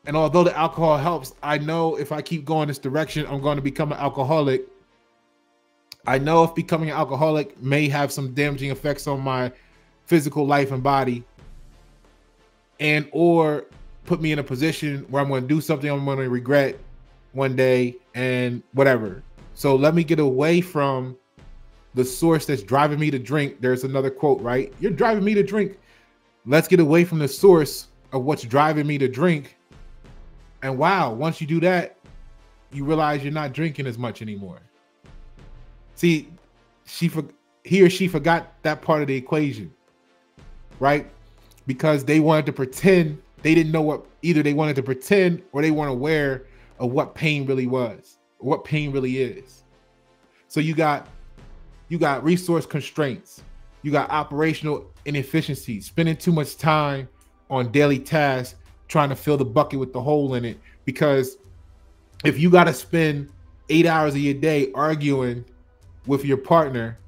and although the alcohol helps, I know if I keep going this direction, I'm going to become an alcoholic. I know if becoming an alcoholic may have some damaging effects on my physical life and body, and or put me in a position where I'm going to do something I'm going to regret one day and whatever. So let me get away from the source that's driving me to drink. There's another quote, right? You're driving me to drink. Let's get away from the source of what's driving me to drink. And wow, once you do that, you realize you're not drinking as much anymore. See, he or she forgot that part of the equation, right? Because they wanted to pretend they didn't know what, either they wanted to pretend or they weren't aware of what pain really was, or what pain really is. So you got resource constraints, you got operational inefficiencies, spending too much time on daily tasks, trying to fill the bucket with the hole in it. Because if you got to spend 8 hours of your day arguing with your partner,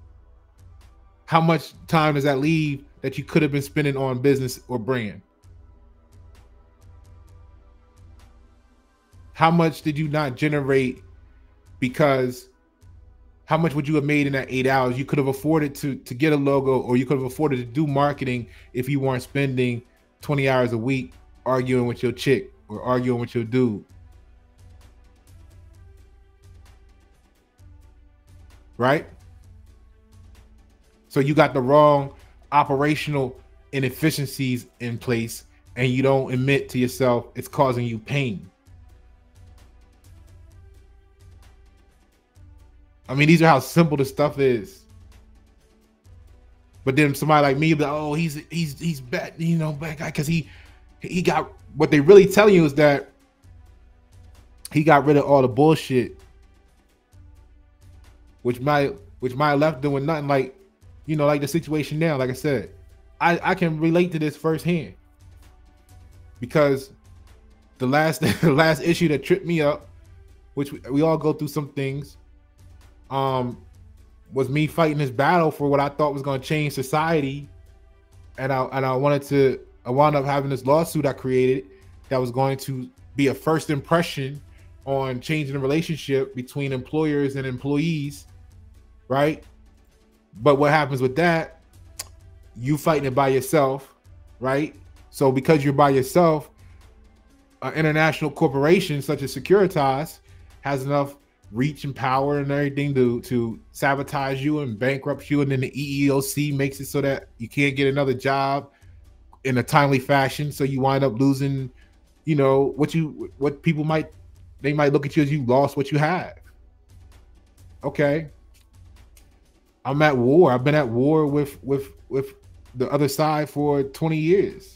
how much time does that leave that you could have been spending on business or brand? How much did you not generate? Because how much would you have made in that 8 hours? You could have afforded to get a logo, or you could have afforded to do marketing if you weren't spending 20 hours a week arguing with your chick or arguing with your dude. Right? So you got the wrong operational inefficiencies in place, and you don't admit to yourself it's causing you pain. I mean, these are how simple the stuff is. But then somebody like me, like, oh, he's bad, bad guy, because he got, what they really tell you is that he got rid of all the bullshit, which might left doing nothing. Like, like the situation now. Like I said, I can relate to this firsthand, because the last the last issue that tripped me up, which we all go through some things, was me fighting this battle for what I thought was going to change society, and I wound up having this lawsuit I created that was going to be a first impression on changing the relationship between employers and employees, right? But what happens with that? You fighting it by yourself, right? So because you're by yourself, an international corporation such as Securitas has enough reach and power and everything to sabotage you and bankrupt you, and then the EEOC makes it so that you can't get another job in a timely fashion. So you wind up losing, what people might look at you as you lost what you have. Okay. I'm at war. I've been at war with the other side for 20 years.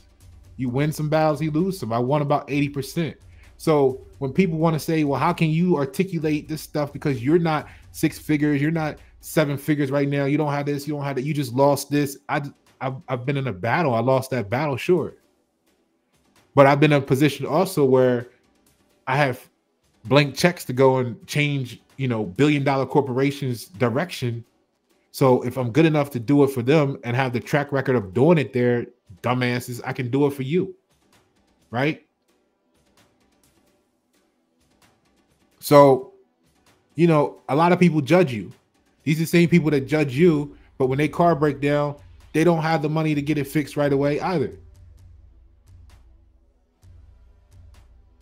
You win some battles, you lose some. I won about 80%. So when people want to say, well, how can you articulate this stuff because you're not 6 figures, you're not 7 figures right now, you don't have this, you don't have that, you just lost this. I've been in a battle. I lost that battle, sure. But I've been in a position also where I have blank checks to go and change, billion-dollar corporations' direction. So if I'm good enough to do it for them and have the track record of doing it there, dumbasses, I can do it for you, right? So, a lot of people judge you. These are the same people that judge you, but when their car break down, they don't have the money to get it fixed right away either.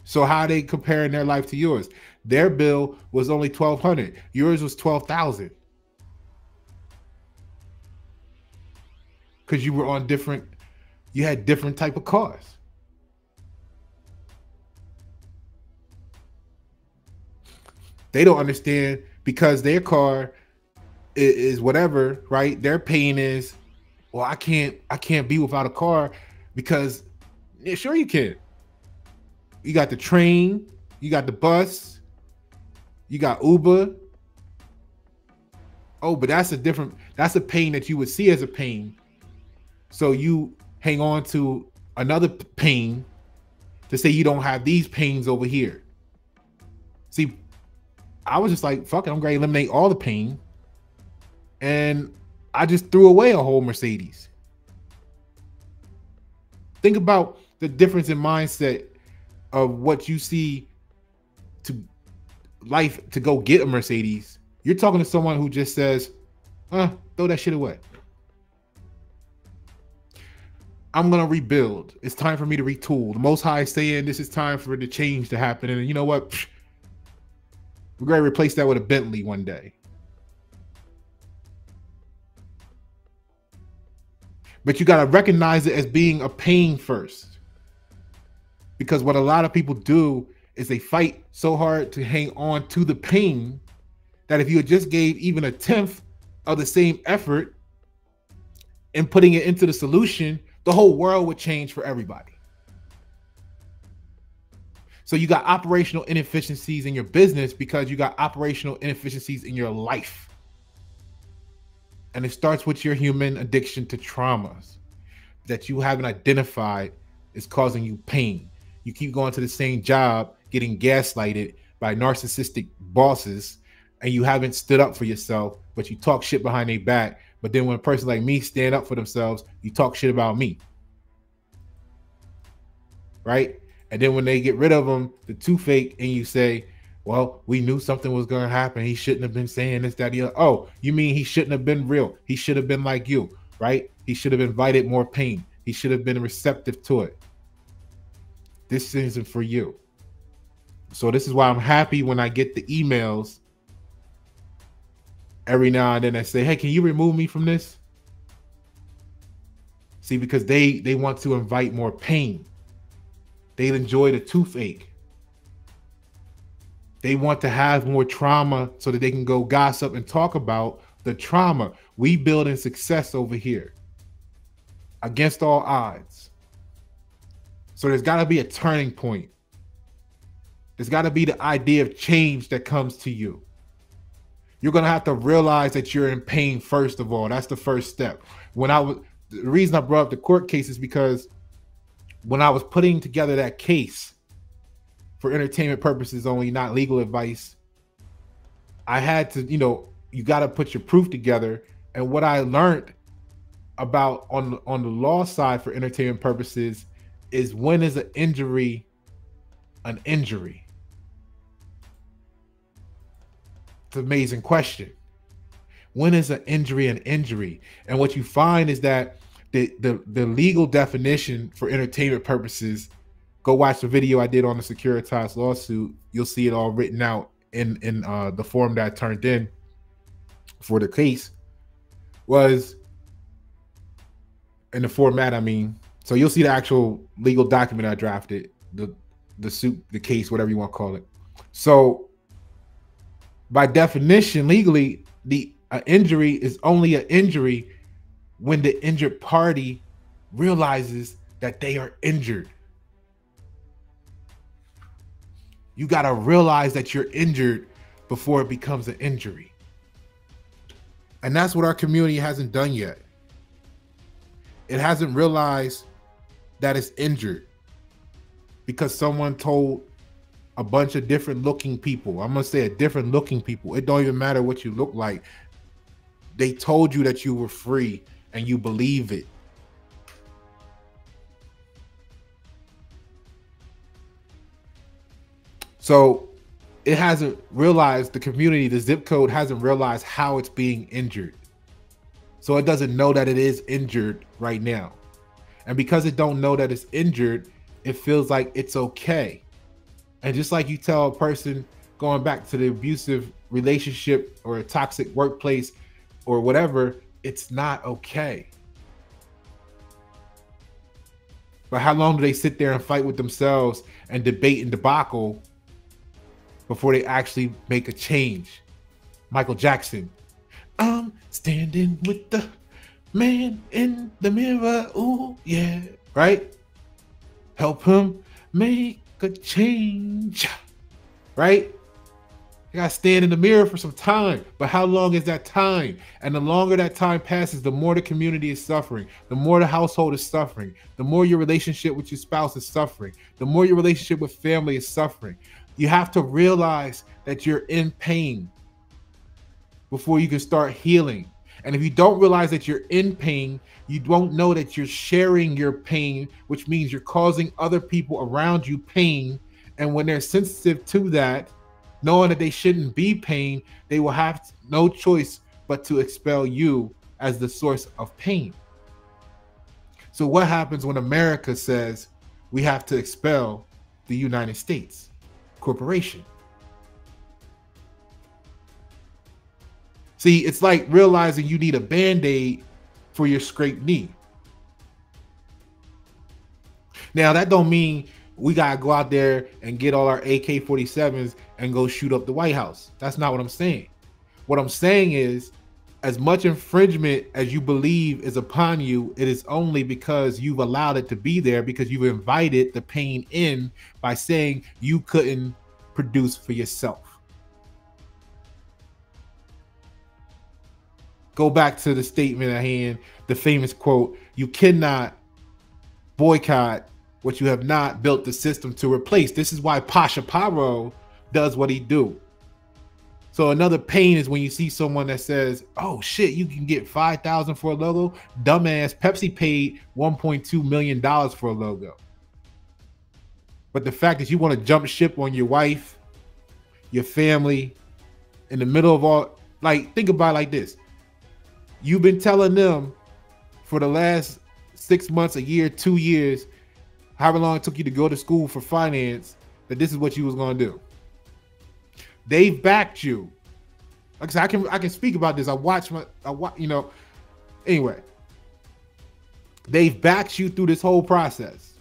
So how are they comparing their life to yours? Their bill was only $1,200. Yours was $12,000. Because you were on you had different type of cars. They don't understand because their car is whatever, right? Their pain is, well, I can't be without a car because, yeah, sure you can. You got the train, you got the bus, you got Uber. Oh, but that's a pain that you would see as a pain. So you hang on to another pain to say you don't have these pains over here. See, I was just like, fuck it, I'm going to eliminate all the pain. And I just threw away a whole Mercedes. Think about the difference in mindset of what you see to life to go get a Mercedes. You're talking to someone who just says, throw that shit away. I'm going to rebuild. It's time for me to retool. The Most High is saying this is time for the change to happen. And you know what? We're going to replace that with a Bentley one day. But you got to recognize it as being a pain first. Because what a lot of people do is they fight so hard to hang on to the pain that if you had just gave even 1/10 of the same effort in putting it into the solution, the whole world would change for everybody. So you got operational inefficiencies in your business because you got operational inefficiencies in your life. And it starts with your human addiction to traumas that you haven't identified is causing you pain. You keep going to the same job, getting gaslighted by narcissistic bosses, and you haven't stood up for yourself, but you talk shit behind their back. But then when a person like me stand up for themselves, you talk shit about me. Right? And then when they get rid of them, the two fake, and you say, well, we knew something was going to happen. He shouldn't have been saying this, that, the other. Oh, you mean he shouldn't have been real? He should have been like you, right? He should have invited more pain. He should have been receptive to it. This isn't for you. So this is why I'm happy when I get the emails every now and then that say, hey, can you remove me from this? See, because they want to invite more pain. They enjoy the toothache. They want to have more trauma so that they can go gossip and talk about the trauma. We building success over here against all odds. So there's got to be a turning point. There's got to be the idea of change that comes to you. You're going to have to realize that you're in pain first of all. That's the first step. The reason I brought up the court case is because when I was putting together that case for entertainment purposes only, not legal advice, I had to, you got to put your proof together. And what I learned about on the law side for entertainment purposes is, when is an injury an injury? It's an amazing question. When is an injury an injury? And what you find is that the legal definition for entertainment purposes, go watch the video I did on the securitized lawsuit. You'll see it all written out in the form that I turned in for the case, was in the format, I mean. So you'll see the actual legal document I drafted, the suit, the case, whatever you want to call it. So by definition, legally, the injury is only an injury when the injured party realizes that they are injured. You got to realize that you're injured before it becomes an injury. And that's what our community hasn't done yet. It hasn't realized that it's injured because someone told a bunch of different looking people. I'm going to say a different looking people. It don't even matter what you look like. They told you that you were free and you believe it. So it hasn't realized, the community, the zip code hasn't realized how it's being injured. So it doesn't know that it is injured right now. And because it don't know that it's injured, it feels like it's okay. And just like you tell a person going back to the abusive relationship or a toxic workplace or whatever, it's not okay. But how long do they sit there and fight with themselves and debate and debacle before they actually make a change? Michael Jackson, I'm standing with the man in the mirror. Ooh, yeah, right? Help him make a change, right? You gotta stand in the mirror for some time. But how long is that time? And the longer that time passes, the more the community is suffering, the more the household is suffering, the more your relationship with your spouse is suffering, the more your relationship with family is suffering. You have to realize that you're in pain before you can start healing. And if you don't realize that you're in pain, you don't know that you're sharing your pain, which means you're causing other people around you pain. And when they're sensitive to that, knowing that they shouldn't be pain, they will have no choice but to expel you as the source of pain. So what happens when America says we have to expel the United States corporation? See, it's like realizing you need a Band-Aid for your scraped knee. Now, that don't mean we got to go out there and get all our AK-47s and go shoot up the White House. That's not what I'm saying. What I'm saying is, as much infringement as you believe is upon you, it is only because you've allowed it to be there, because you've invited the pain in by saying you couldn't produce for yourself. Go back to the statement at hand, the famous quote, you cannot boycott what you have not built the system to replace. This is why Pasha Paroh does what he do. So another pain is when you see someone that says, oh shit, you can get $5,000 for a logo. Dumbass, Pepsi paid $1.2 million for a logo. But the fact that you want to jump ship on your wife, your family, in the middle of all, like, think about it like this. You've been telling them for the last 6 months, a year, 2 years, however long it took you to go to school for finance, that this is what you was gonna do. They've backed you. Like I said, I can speak about this. I watch, you know. Anyway, they've backed you through this whole process.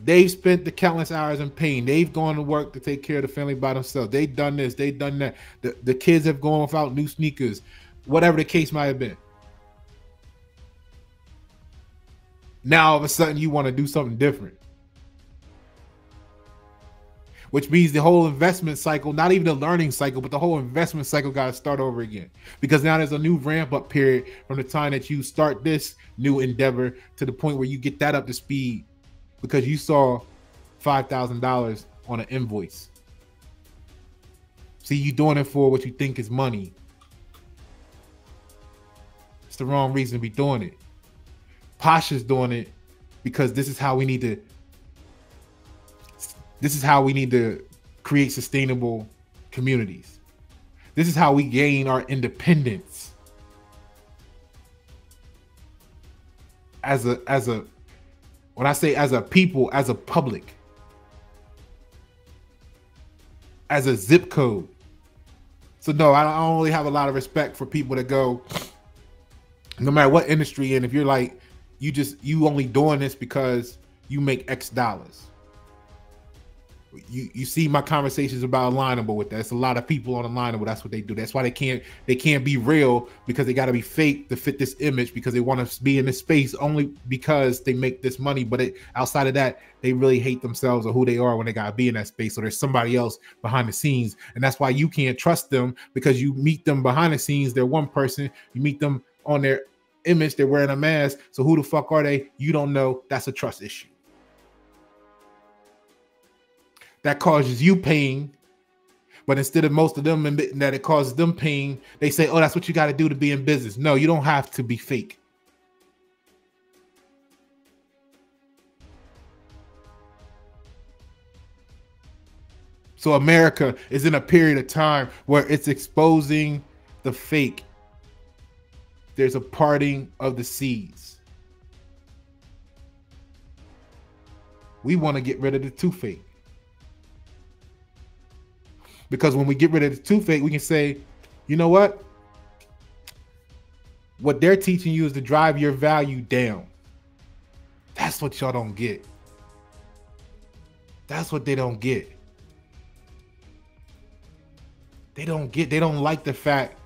They've spent the countless hours in pain. They've gone to work to take care of the family by themselves. They've done this. They've done that. The kids have gone without new sneakers, whatever the case might have been. Now all of a sudden you want to do something different, which means the whole investment cycle, not even the learning cycle, but the whole investment cycle got to start over again, because now there's a new ramp up period from the time that you start this new endeavor to the point where you get that up to speed because you saw $5,000 on an invoice. See, you doing it for what you think is money. It's the wrong reason to be doing it. Pasha's doing it because this is how we need to create sustainable communities. This is how we gain our independence as a when I say as a people, as a public, as a zip code. So no, I don't really have a lot of respect for people that go, no matter what industry, and if you're like, you only doing this because you make X dollars. You see my conversations about alignable with that. It's a lot of people on alignable. That's what they do. That's why they can't be real, because they got to be fake to fit this image, because they want to be in this space only because they make this money. But outside of that, they really hate themselves or who they are when they got to be in that space. So there's somebody else behind the scenes. And that's why you can't trust them, because you meet them behind the scenes. They're one person. You meet them on their image. They're wearing a mask. So who the fuck are they? You don't know. That's a trust issue. That causes you pain, but instead of most of them admitting that it causes them pain, they say, oh, that's what you got to do to be in business. No, you don't have to be fake. So America is in a period of time where it's exposing the fake. There's a parting of the seas. We want to get rid of the too fake. Because when we get rid of the too fake, we can say, you know what? What they're teaching you is to drive your value down. That's what y'all don't get. That's what they don't get. They don't like the fact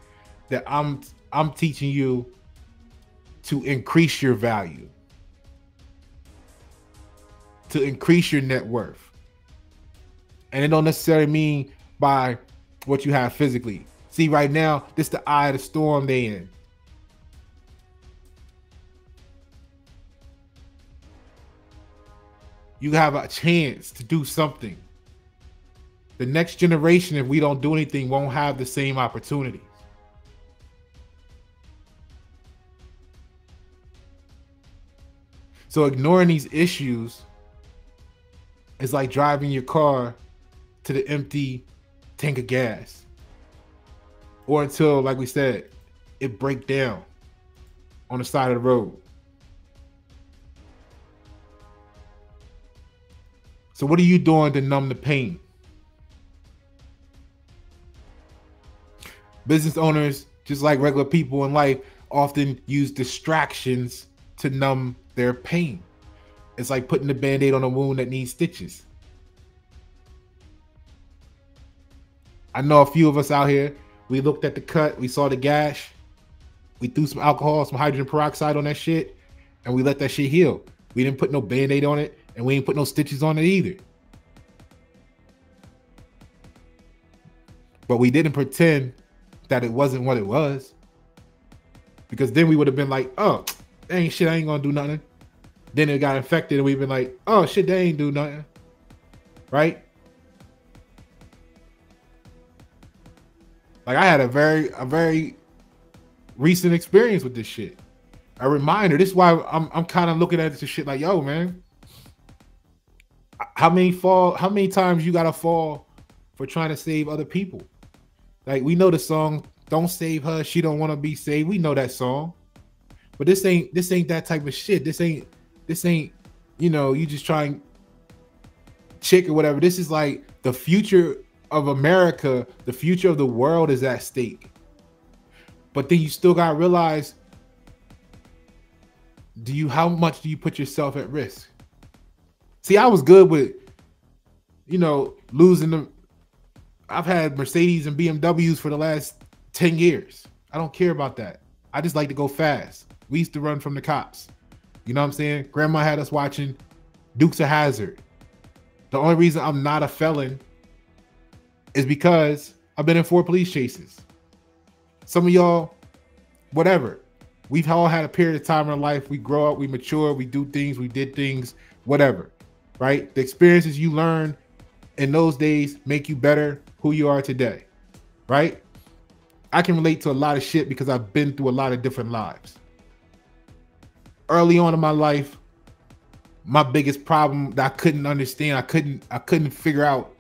that I'm teaching you to increase your value, to increase your net worth. And it don't necessarily mean by what you have physically. See, right now, this is the eye of the storm they in. You have a chance to do something. The next generation, if we don't do anything, won't have the same opportunities. So ignoring these issues is like driving your car to the empty tank of gas, or until, like we said, it break down on the side of the road. So what are you doing to numb the pain? Business owners, just like regular people in life, often use distractions to numb their pain. It's like putting the Band-Aid on a wound that needs stitches. I know a few of us out here, we looked at the cut, we saw the gash, we threw some alcohol, some hydrogen peroxide on that shit, and we let that shit heal. We didn't put no Band-Aid on it, and we didn't put no stitches on it either. But we didn't pretend that it wasn't what it was, because then we would have been like, oh, that ain't shit, I ain't gonna do nothing. Then it got infected, and we've been like, oh shit, they ain't do nothing, right? Like, I had a very recent experience with this shit. A reminder. This is why I'm kind of looking at this shit like, yo, man, how many times you gotta fall for trying to save other people? Like, we know the song, "Don't Save Her, She Don't Want to Be Saved." We know that song, but this ain't that type of shit. This ain't you just trying chick or whatever. This is like the future of America, the future of the world is at stake. But then you still gotta realize, how much do you put yourself at risk? See, I was good with, losing them. I've had Mercedes and BMWs for the last 10 years. I don't care about that. I just like to go fast. We used to run from the cops. You know what I'm saying? Grandma had us watching Dukes of Hazzard. The only reason I'm not a felon is because I've been in 4 police chases. Some of y'all, whatever. We've all had a period of time in our life. We grow up, we mature, we do things, we did things, whatever, right? The experiences you learn in those days make you better who you are today, right? I can relate to a lot of shit because I've been through a lot of different lives. Early on in my life, my biggest problem that I couldn't understand, I couldn't figure out,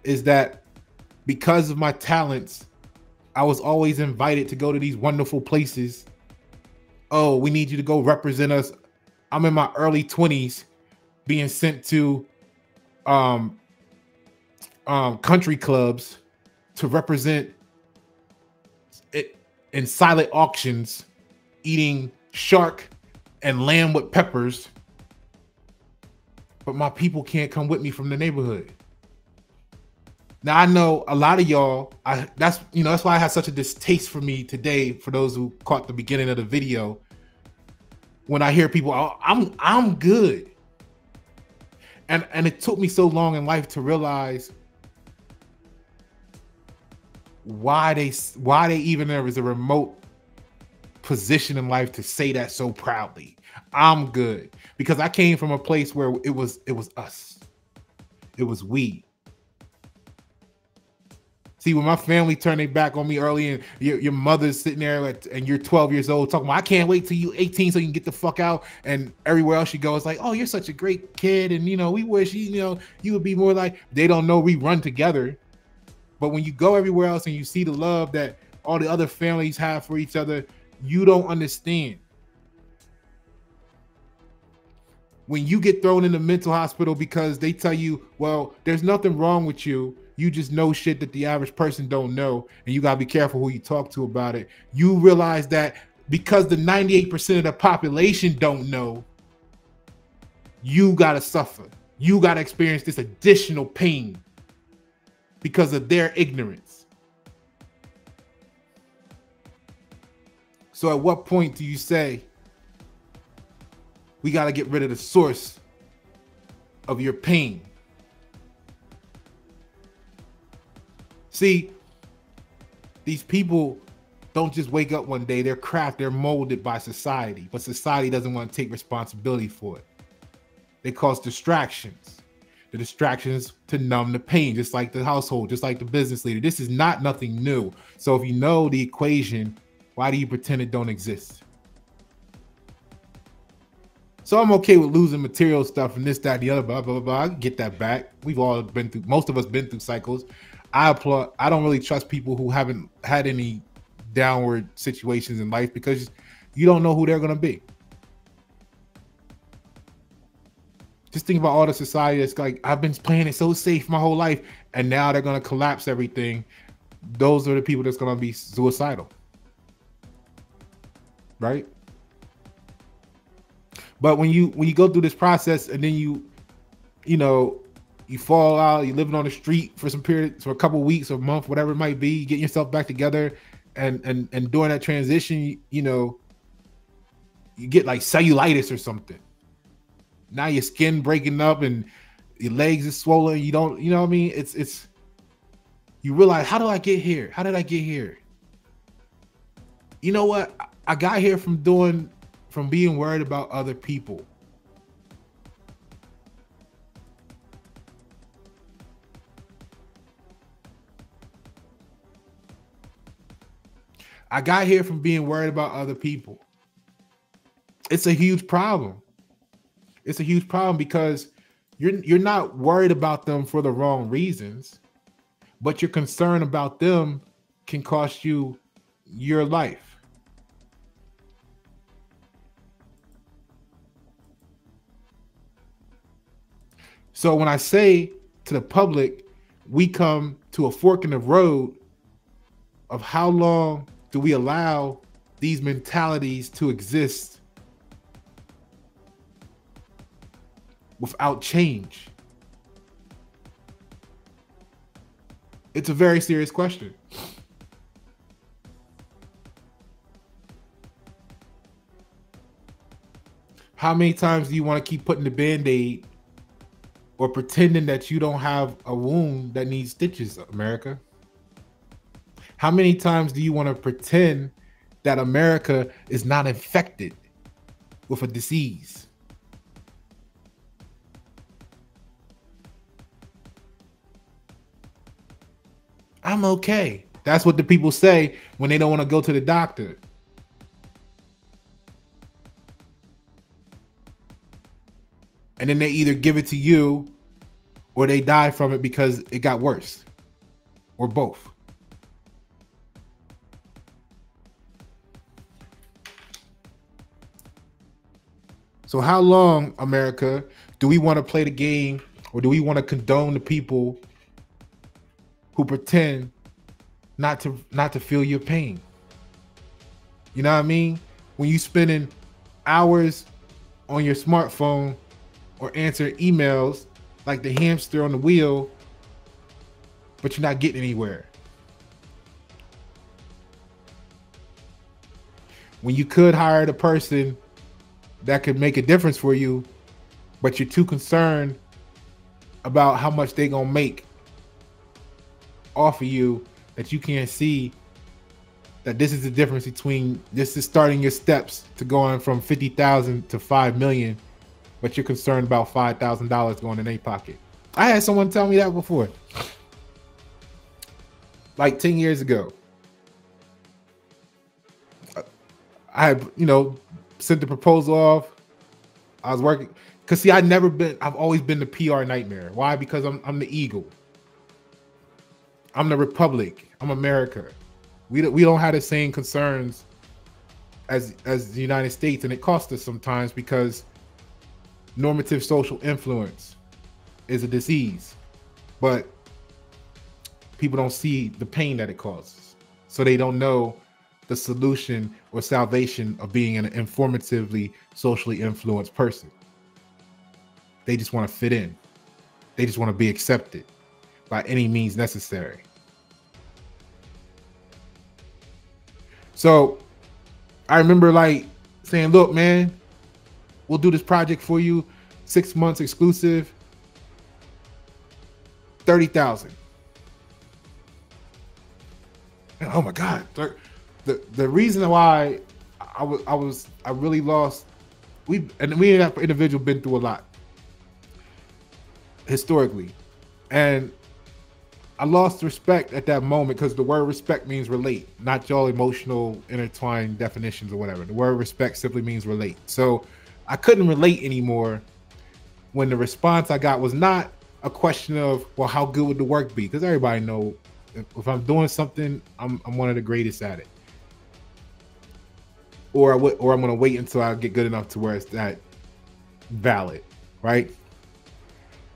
is that because of my talents, I was always invited to go to these wonderful places. Oh, we need you to go represent us. I'm in my early 20s being sent to country clubs to represent it in silent auctions, eating shark and lamb with peppers. But my people can't come with me from the neighborhood. Now I know a lot of y'all, that's why I have such a distaste for me today, for those who caught the beginning of the video, when I hear people, oh, I'm good. And it took me so long in life to realize why they even there is a remote position in life to say that so proudly. I'm good. Because I came from a place where it was us. It was we. See, when my family turned their back on me early, and your mother's sitting there and you're 12 years old talking about, I can't wait till you 18 so you can get the fuck out. And everywhere else you go, it's like, oh, you're such a great kid. And, we wish, you would be more like, they don't know we run together. But when you go everywhere else and you see the love that all the other families have for each other, you don't understand. When you get thrown in the mental hospital because they tell you, well, there's nothing wrong with you. You just know shit that the average person don't know. And you got to be careful who you talk to about it. You realize that because the 98% of the population don't know, you got to suffer. You got to experience this additional pain because of their ignorance. So at what point do you say, we got to get rid of the source of your pain? See, these people don't just wake up one day. They're molded by society, but society doesn't want to take responsibility for it. They cause distractions. The distractions to numb the pain, just like the household, just like the business leader. This is not nothing new. So if you know the equation, why do you pretend it don't exist? So I'm okay with losing material stuff and this, that, the other, blah, blah, blah, blah. I can get that back. We've all been through, most of us been through cycles. I don't really trust people who haven't had any downward situations in life because you don't know who they're going to be. Just think about all the society that's like, I've been playing it so safe my whole life, and now they're going to collapse everything. Those are the people that's going to be suicidal. Right? But when you go through this process and then you fall out, you're living on the street for some period, for a couple of weeks or a month, whatever it might be, getting yourself back together, and during that transition, you get like cellulitis or something. Now your skin breaking up and your legs is swollen. You don't, you know what I mean? It's you realize, how do I get here? How did I get here? You know what? I got here from being worried about other people. I got here from being worried about other people. It's a huge problem. It's a huge problem because you're not worried about them for the wrong reasons, but your concern about them can cost you your life. So when I say to the public, we come to a fork in the road of how long do we allow these mentalities to exist without change? It's a very serious question. How many times do you want to keep putting the Band-Aid or pretending that you don't have a wound that needs stitches, America? How many times do you want to pretend that America is not infected with a disease? I'm okay. That's what the people say when they don't want to go to the doctor. And then they either give it to you or they die from it because it got worse, or both. So how long, America, do we want to play the game, or do we want to condone the people who pretend not to feel your pain? You know what I mean? When you spending hours on your smartphone or answering emails like the hamster on the wheel, but you're not getting anywhere. When you could hire the person that could make a difference for you, but you're too concerned about how much they're gonna make off of you that you can't see that this is the difference between, this is starting your steps to going from 50,000 to 5 million, but you're concerned about $5,000 going in their pocket. I had someone tell me that before, like 10 years ago. I had, sent the proposal off. I was working, because see, I've always been the PR nightmare. Why? Because I'm the eagle. I'm the republic. I'm America. We don't have the same concerns as the United States, and it costs us sometimes because normative social influence is a disease, but people don't see the pain that it causes, so they don't know the solution or salvation of being an informatively socially influenced person. They just want to fit in. They just want to be accepted by any means necessary. So I remember like saying, look, man, we'll do this project for you, 6 months exclusive, 30,000. Oh my God. The reason why I really lost, we and that individual been through a lot historically, and I lost respect at that moment, because the word respect means relate, not your emotional intertwined definitions or whatever. The word respect simply means relate. So I couldn't relate anymore when the response I got was not a question of, well, how good would the work be? Because everybody know if I'm doing something, I'm one of the greatest at it. Or I'm going to wait until I get good enough to where it's that valid, right?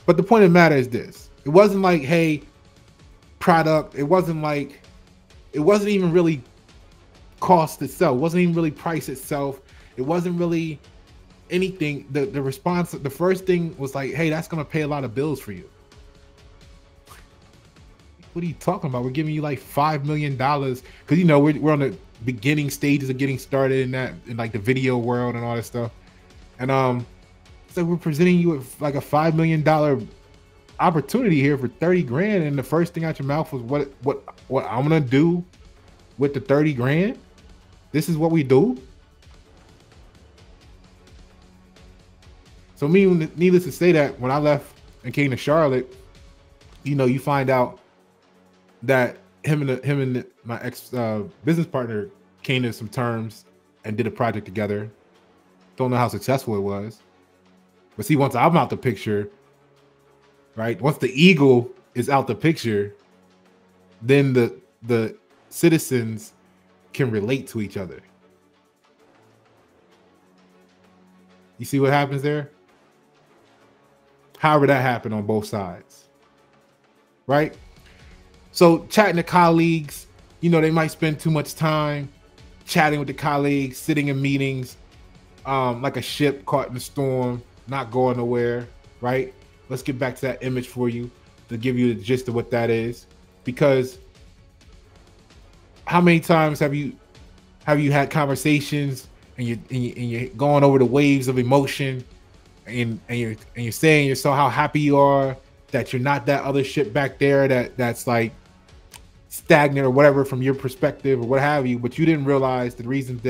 But the point of the matter is this. It wasn't like, hey, product. It wasn't even really cost itself. It wasn't even really price itself. It wasn't really anything. The response, the first thing was like, hey, that's going to pay a lot of bills for you. What are you talking about? We're giving you like $5 million. Because, we're on the beginning stages of getting started in like the video world and all that stuff. And it's like, we're presenting you with like a $5 million opportunity here for 30 grand, and the first thing out your mouth was what I'm gonna do with the 30 grand. This is what we do. So needless to say, that when I left and came to Charlotte, you find out that him and my ex business partner came to some terms and did a project together. Don't know how successful it was, but see, once I'm out the picture, right? Once the eagle is out the picture, then the citizens can relate to each other. You see what happens there? However that happened on both sides, right? So chatting to colleagues, they might spend too much time chatting with the colleagues, sitting in meetings, like a ship caught in a storm, not going nowhere, right? Let's get back to that image for you to give you the gist of what that is. Because how many times have you had conversations and you're going over the waves of emotion and you're saying yourself how happy you are that you're not that other ship back there that's like stagnant or whatever from your perspective or what have you, but you didn't realize the reason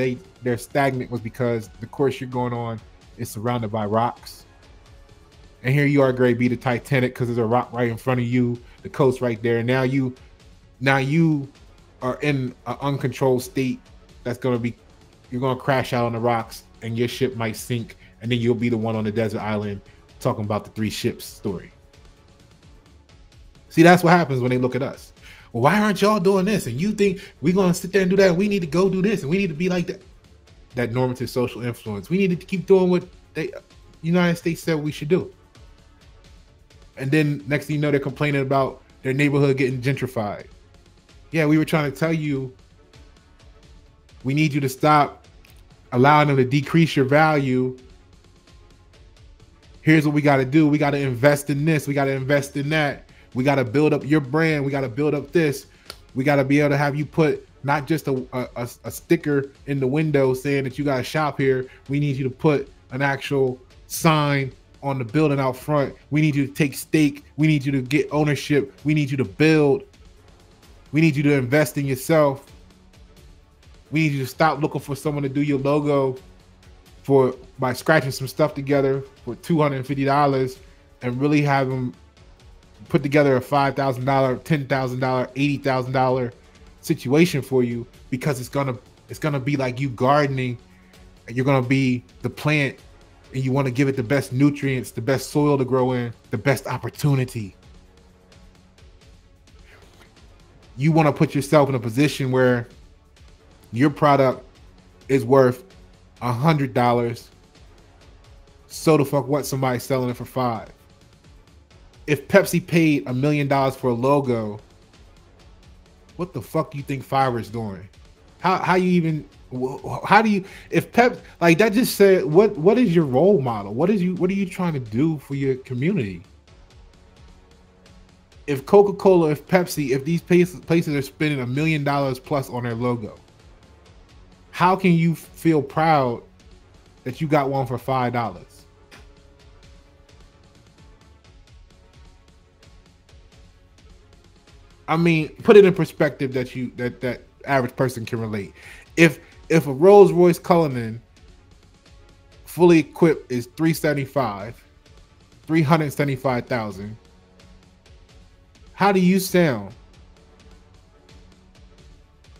they're stagnant was because the course you're going on is surrounded by rocks. And here you are, Gray B, the Titanic, because there's a rock right in front of you, the coast right there. And now you are in an uncontrolled state you're going to crash out on the rocks and your ship might sink, and then you'll be the one on the desert island talking about the 3 ships story. See, that's what happens when they look at us. Well, why aren't y'all doing this? And you think we're going to sit there and do that? We need to go do this, and we need to be like that. That normative social influence. We need to keep doing what the United States said we should do. And then next thing you know, they're complaining about their neighborhood getting gentrified. Yeah, we were trying to tell you, we need you to stop allowing them to decrease your value. Here's what we got to do. We got to invest in this. We got to invest in that. We got to build up your brand. We got to build up this. We got to be able to have you put not just a sticker in the window saying that you got to shop here. We need you to put an actual sign on the building out front. We need you to take stake. We need you to get ownership. We need you to build. We need you to invest in yourself. We need you to stop looking for someone to do your logo by scratching some stuff together for $250 and really have them put together a $5,000, $10,000, $80,000 situation for you, because it's gonna be like you gardening, and you're gonna be the plant, and you want to give it the best nutrients, the best soil to grow in, the best opportunity. You want to put yourself in a position where your product is worth $100. So the fuck what, somebody's selling it for $5. If Pepsi paid $1 million for a logo, what the fuck do you think Fiverr's doing? How do you, if Pep, like that just said, what is your role model? What are you trying to do for your community? If Coca-Cola, if Pepsi, if these places are spending $1 million plus on their logo, how can you feel proud that you got one for $5? I mean, put it in perspective that average person can relate. If a Rolls Royce Cullinan fully equipped is $375,000, how do you sound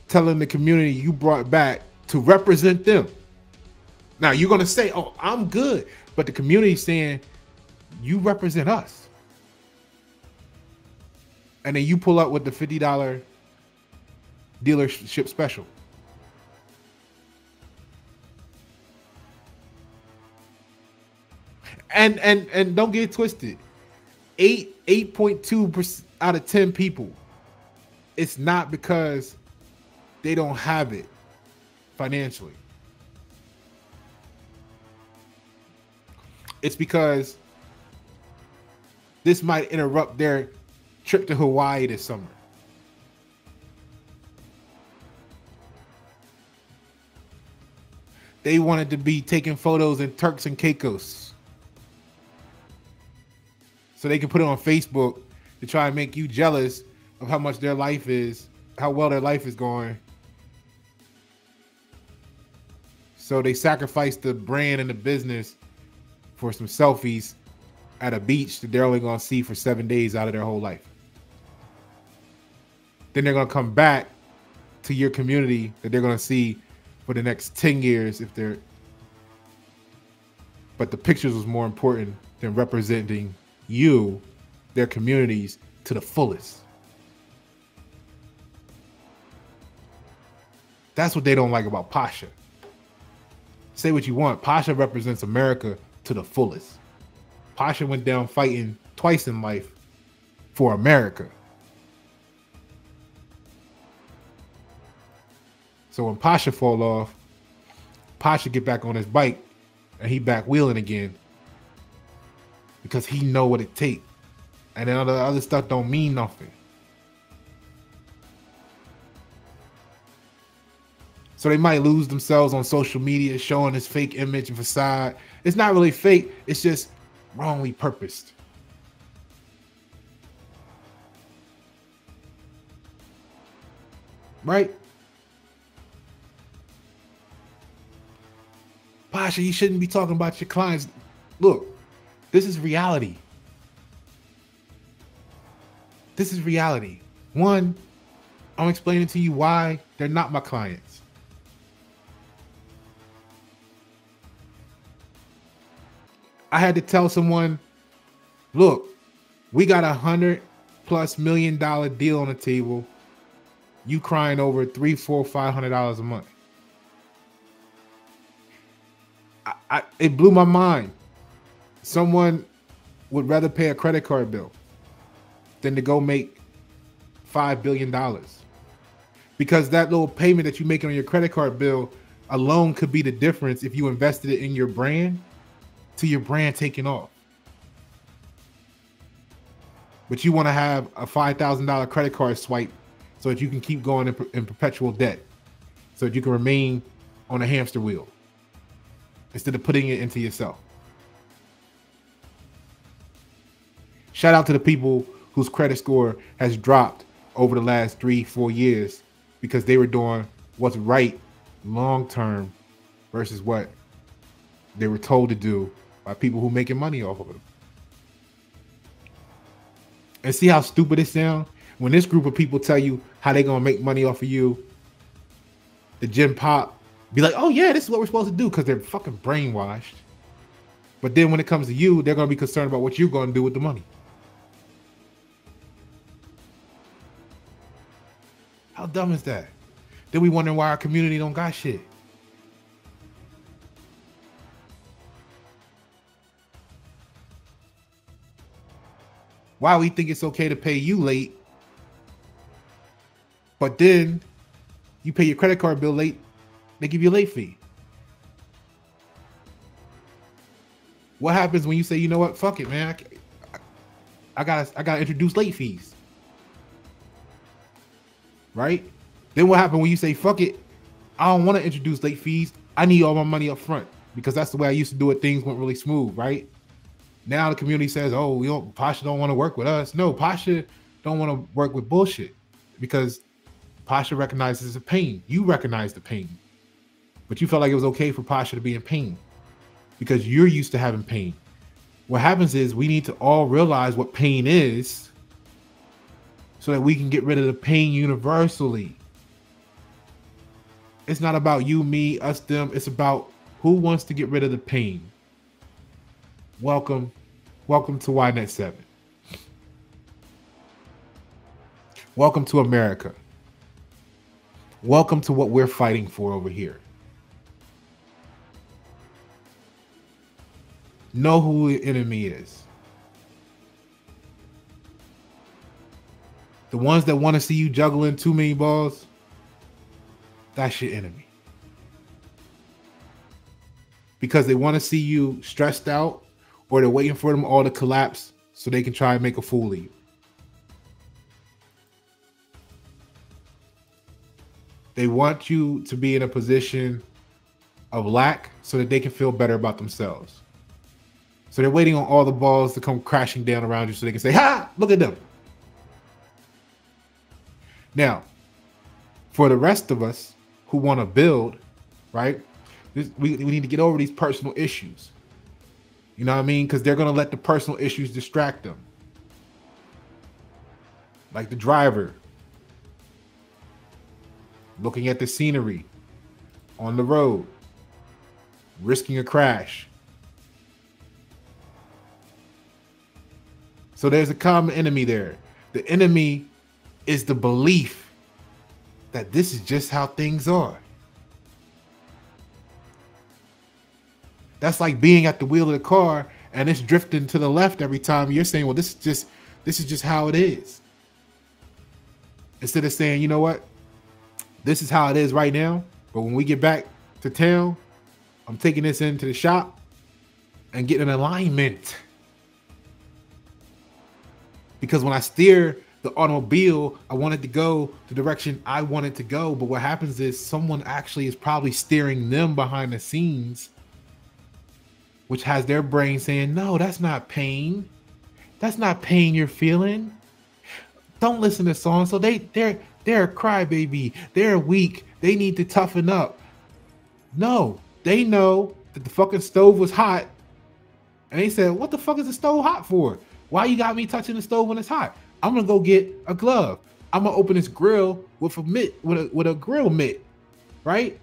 telling the community you brought back to represent them? Now you're gonna say, "Oh, I'm good," but the community saying you represent us. And then you pull up with the $50 dealership special. And don't get it twisted. 8.2% out of 10 people, it's not because they don't have it financially. It's because this might interrupt their trip to Hawaii this summer. They wanted to be taking photos in Turks and Caicos so they can put it on Facebook to try and make you jealous of how much their life is, how well their life is going. So they sacrificed the brand and the business for some selfies at a beach that they're only going to see for 7 days out of their whole life. Then they're going to come back to your community that they're going to see for the next 10 years if they're... But the pictures was more important than representing you, their communities, to the fullest. That's what they don't like about Pasha. Say what you want. Pasha represents America to the fullest. Pasha went down fighting twice in life for America. So when Pasha fall off, Pasha get back on his bike and he back wheeling again because he know what it take. And then other stuff don't mean nothing. So they might lose themselves on social media showing this fake image and facade. It's not really fake. It's just wrongly purposed. Right? Pasha, you shouldn't be talking about your clients. Look, this is reality. This is reality. One, I'm explaining to you why they're not my clients. I had to tell someone, look, we got $100+ million deal on the table. You crying over $300, $400, $500 a month. It blew my mind. Someone would rather pay a credit card bill than to go make $5 billion. Because that little payment that you make on your credit card bill alone could be the difference if you invested it in your brand to your brand taking off. But you want to have a $5,000 credit card swipe so that you can keep going in perpetual debt, so that you can remain on a hamster wheel instead of putting it into yourself. Shout out to the people whose credit score has dropped over the last 3-4 years because they were doing what's right long term versus what they were told to do by people who making money off of them. And see how stupid it sounds? When this group of people tell you how they gonna make money off of you, the gym pop be like, oh yeah, this is what we're supposed to do, because they're fucking brainwashed. But then when it comes to you, they're gonna be concerned about what you're gonna do with the money. How dumb is that? Then we wondering why our community don't got shit. Why we think it's okay to pay you late, but then you pay your credit card bill late, they give you a late fee. What happens when you say, you know what, fuck it, man, I gotta introduce late fees, right? Then what happens when you say, fuck it, I don't want to introduce late fees, I need all my money up front, because that's the way I used to do it. Things went really smooth, right? Now the community says, oh, Pasha don't want to work with us. No, Pasha don't want to work with bullshit, because Pasha recognizes the pain. You recognize the pain, but you felt like it was okay for Pasha to be in pain because you're used to having pain. What happens is we need to all realize what pain is so that we can get rid of the pain universally. It's not about you, me, us, them. It's about who wants to get rid of the pain. Welcome to YNet 7. Welcome to America. Welcome to what we're fighting for over here. Know who the enemy is. The ones that want to see you juggling too many balls, that's your enemy. Because they want to see you stressed out, or they're waiting for them all to collapse so they can try and make a fool of you. They want you to be in a position of lack so that they can feel better about themselves. So they're waiting on all the balls to come crashing down around you so they can say, ha, look at them. Now, for the rest of us who want to build, right, we need to get over these personal issues. You know what I mean? Because they're going to let the personal issues distract them. Like the driver looking at the scenery on the road, risking a crash. So there's a common enemy there. The enemy is the belief that this is just how things are. That's like being at the wheel of the car and it's drifting to the left every time. You're saying, well, this is just how it is. Instead of saying, you know what, this is how it is right now, but when we get back to town, I'm taking this into the shop and getting an alignment. Because when I steer the automobile, I want it to go the direction I want it to go. But what happens is someone actually is probably steering them behind the scenes, which has their brain saying, no, that's not pain. That's not pain you're feeling. Don't listen to songs. So they're a crybaby. They're weak. They need to toughen up. No, they know that the fucking stove was hot. And they said, what the fuck is the stove hot for? Why you got me touching the stove when it's hot? I'm gonna go get a glove. I'm gonna open this grill with a mitt, with a grill mitt, right?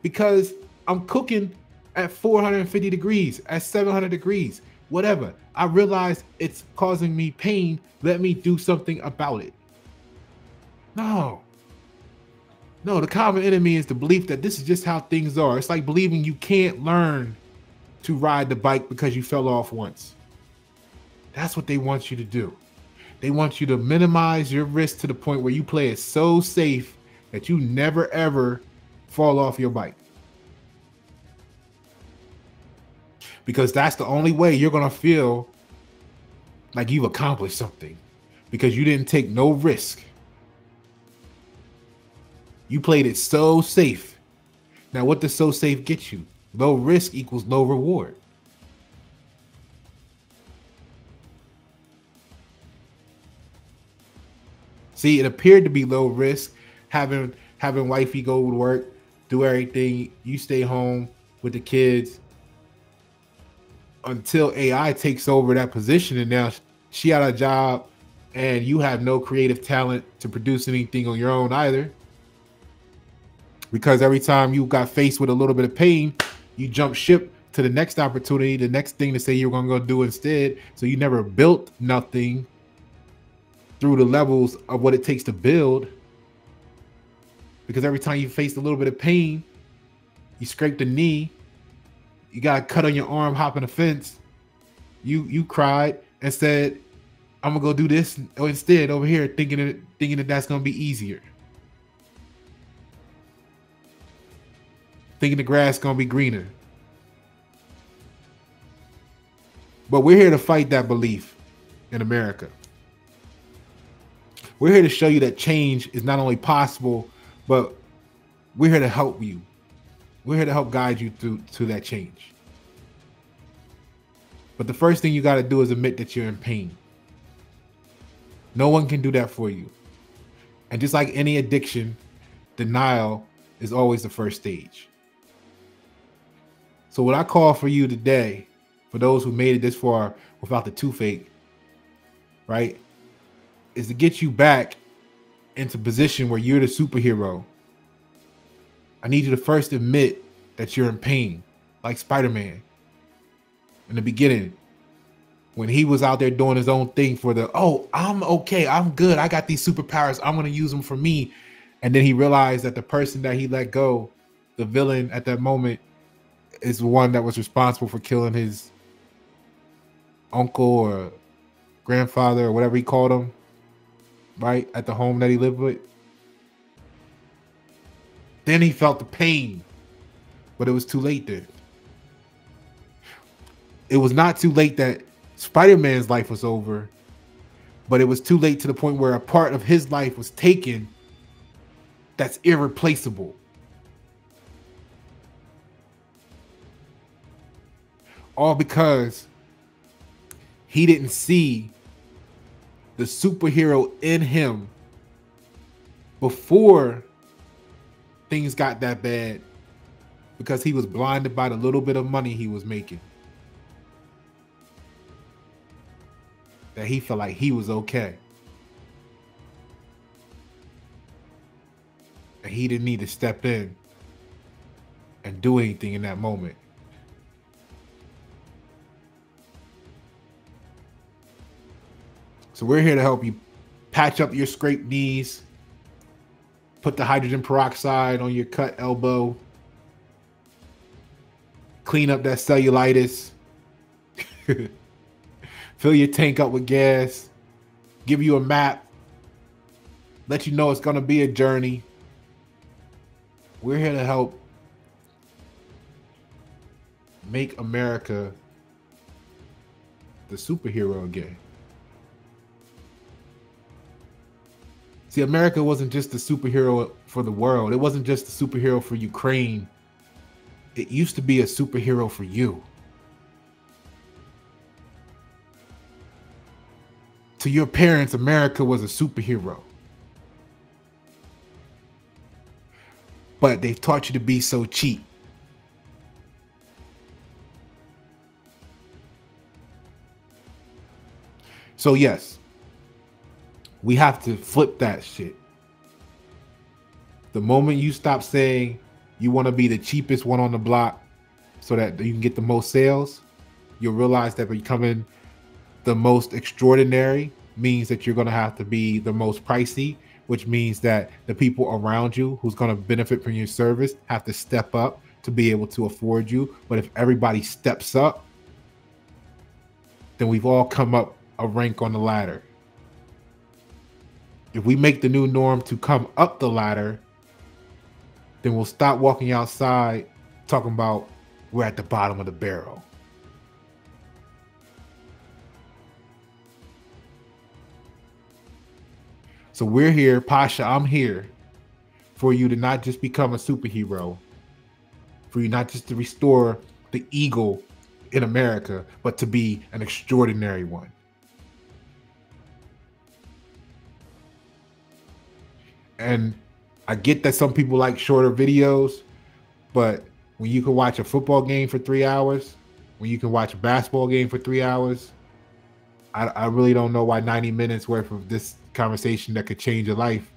Because I'm cooking at 450 degrees, at 700 degrees, whatever. I realize it's causing me pain. Let me do something about it. No, the common enemy is the belief that this is just how things are. It's like believing you can't learn to ride the bike because you fell off once. That's what they want you to do. They want you to minimize your risk to the point where you play it so safe that you never ever fall off your bike. Because that's the only way you're going to feel like you've accomplished something, because you didn't take no risk. You played it so safe. Now, what does so safe get you? Low risk equals low reward. See, it appeared to be low risk, having wifey go to work, do everything. You stay home with the kids until AI takes over that position, and now she had a job, and you have no creative talent to produce anything on your own either. Because every time you got faced with a little bit of pain, you jump ship to the next opportunity, the next thing to say you're going to go do instead. So you never built nothing through the levels of what it takes to build. Because every time you face a little bit of pain, you scrape the knee, you got a cut on your arm hopping a fence, you cried and said, I'm gonna go do this instead over here, thinking that that's gonna be easier. Thinking the grass gonna be greener. But we're here to fight that belief in America. We're here to show you that change is not only possible, but we're here to help you. We're here to help guide you to that change. But the first thing you got to do is admit that you're in pain. No one can do that for you. And just like any addiction, denial is always the first stage. So what I call for you today, for those who made it this far without the toothache, right, is to get you back into position where you're the superhero. I need you to first admit that you're in pain, like Spider-Man in the beginning, when he was out there doing his own thing for I'm okay, I'm good, I got these superpowers, I'm going to use them for me. And then he realized that the person that he let go, the villain at that moment, is the one that was responsible for killing his uncle or grandfather or whatever he called him, right, at the home that he lived with. Then he felt the pain, but it was too late then. It was not too late that Spider-Man's life was over, but it was too late to the point where a part of his life was taken that's irreplaceable. All because he didn't see the superhero in him before things got that bad, because he was blinded by the little bit of money he was making. That he felt like he was okay. And he didn't need to step in and do anything in that moment. So we're here to help you patch up your scraped knees, put the hydrogen peroxide on your cut elbow, clean up that cellulitis, Fill your tank up with gas, give you a map, let you know it's going to be a journey. We're here to help make America the superhero again. See, America wasn't just the superhero for the world. It wasn't just the superhero for Ukraine. It used to be a superhero for you. To your parents, America was a superhero. But they've taught you to be so cheap. So yes, we have to flip that shit. The moment you stop saying you want to be the cheapest one on the block so that you can get the most sales, you'll realize that becoming the most extraordinary means that you're going to have to be the most pricey, which means that the people around you who's going to benefit from your service have to step up to be able to afford you. But if everybody steps up, then we've all come up a rank on the ladder. If we make the new norm to come up the ladder, then we'll stop walking outside talking about we're at the bottom of the barrel. So we're here, Pasha, I'm here for you to not just become a superhero, for you not just to restore the eagle in America, but to be an extraordinary one. And I get that some people like shorter videos, but when you can watch a football game for 3 hours, when you can watch a basketball game for 3 hours, I really don't know why 90 minutes worth of this conversation that could change your life,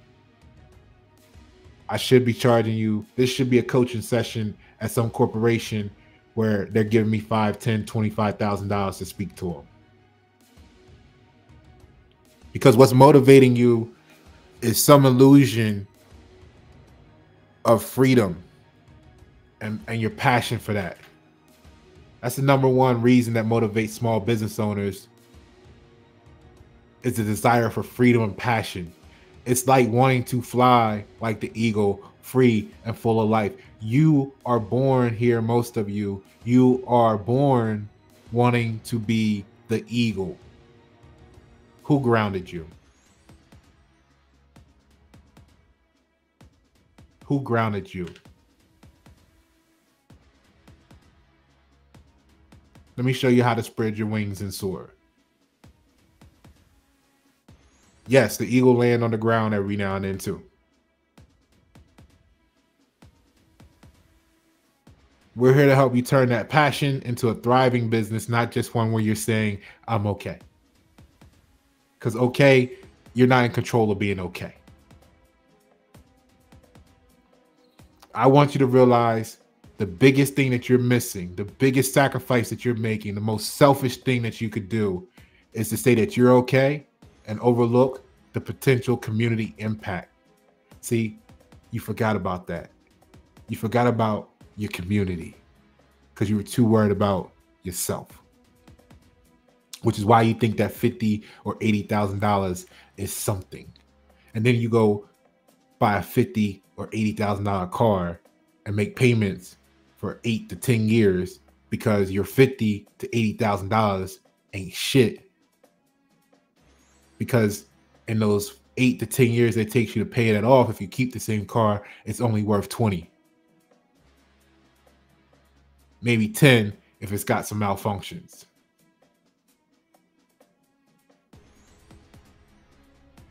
I should be charging you. This should be a coaching session at some corporation where they're giving me $5,000, $10,000, $25,000 to speak to them. Because what's motivating you is some illusion of freedom and your passion for that. That's the number one reason that motivates small business owners, is the desire for freedom and passion. It's like wanting to fly like the eagle, free and full of life. You are born here, most of you. You are born wanting to be the eagle. Who grounded you? Who grounded you? Let me show you how to spread your wings and soar. Yes, the eagle land on the ground every now and then too. We're here to help you turn that passion into a thriving business, not just one where you're saying, I'm okay. Because okay, you're not in control of being okay. I want you to realize the biggest thing that you're missing, the biggest sacrifice that you're making, the most selfish thing that you could do is to say that you're okay and overlook the potential community impact. See, you forgot about that. You forgot about your community because you were too worried about yourself, which is why you think that $50,000 or $80,000 is something. And then you go buy a $50,000 or $80,000 car and make payments for 8 to 10 years because your $50,000 to $80,000 ain't shit. Because in those 8 to 10 years it takes you to pay that off, if you keep the same car, it's only worth 20. Maybe 10 if it's got some malfunctions.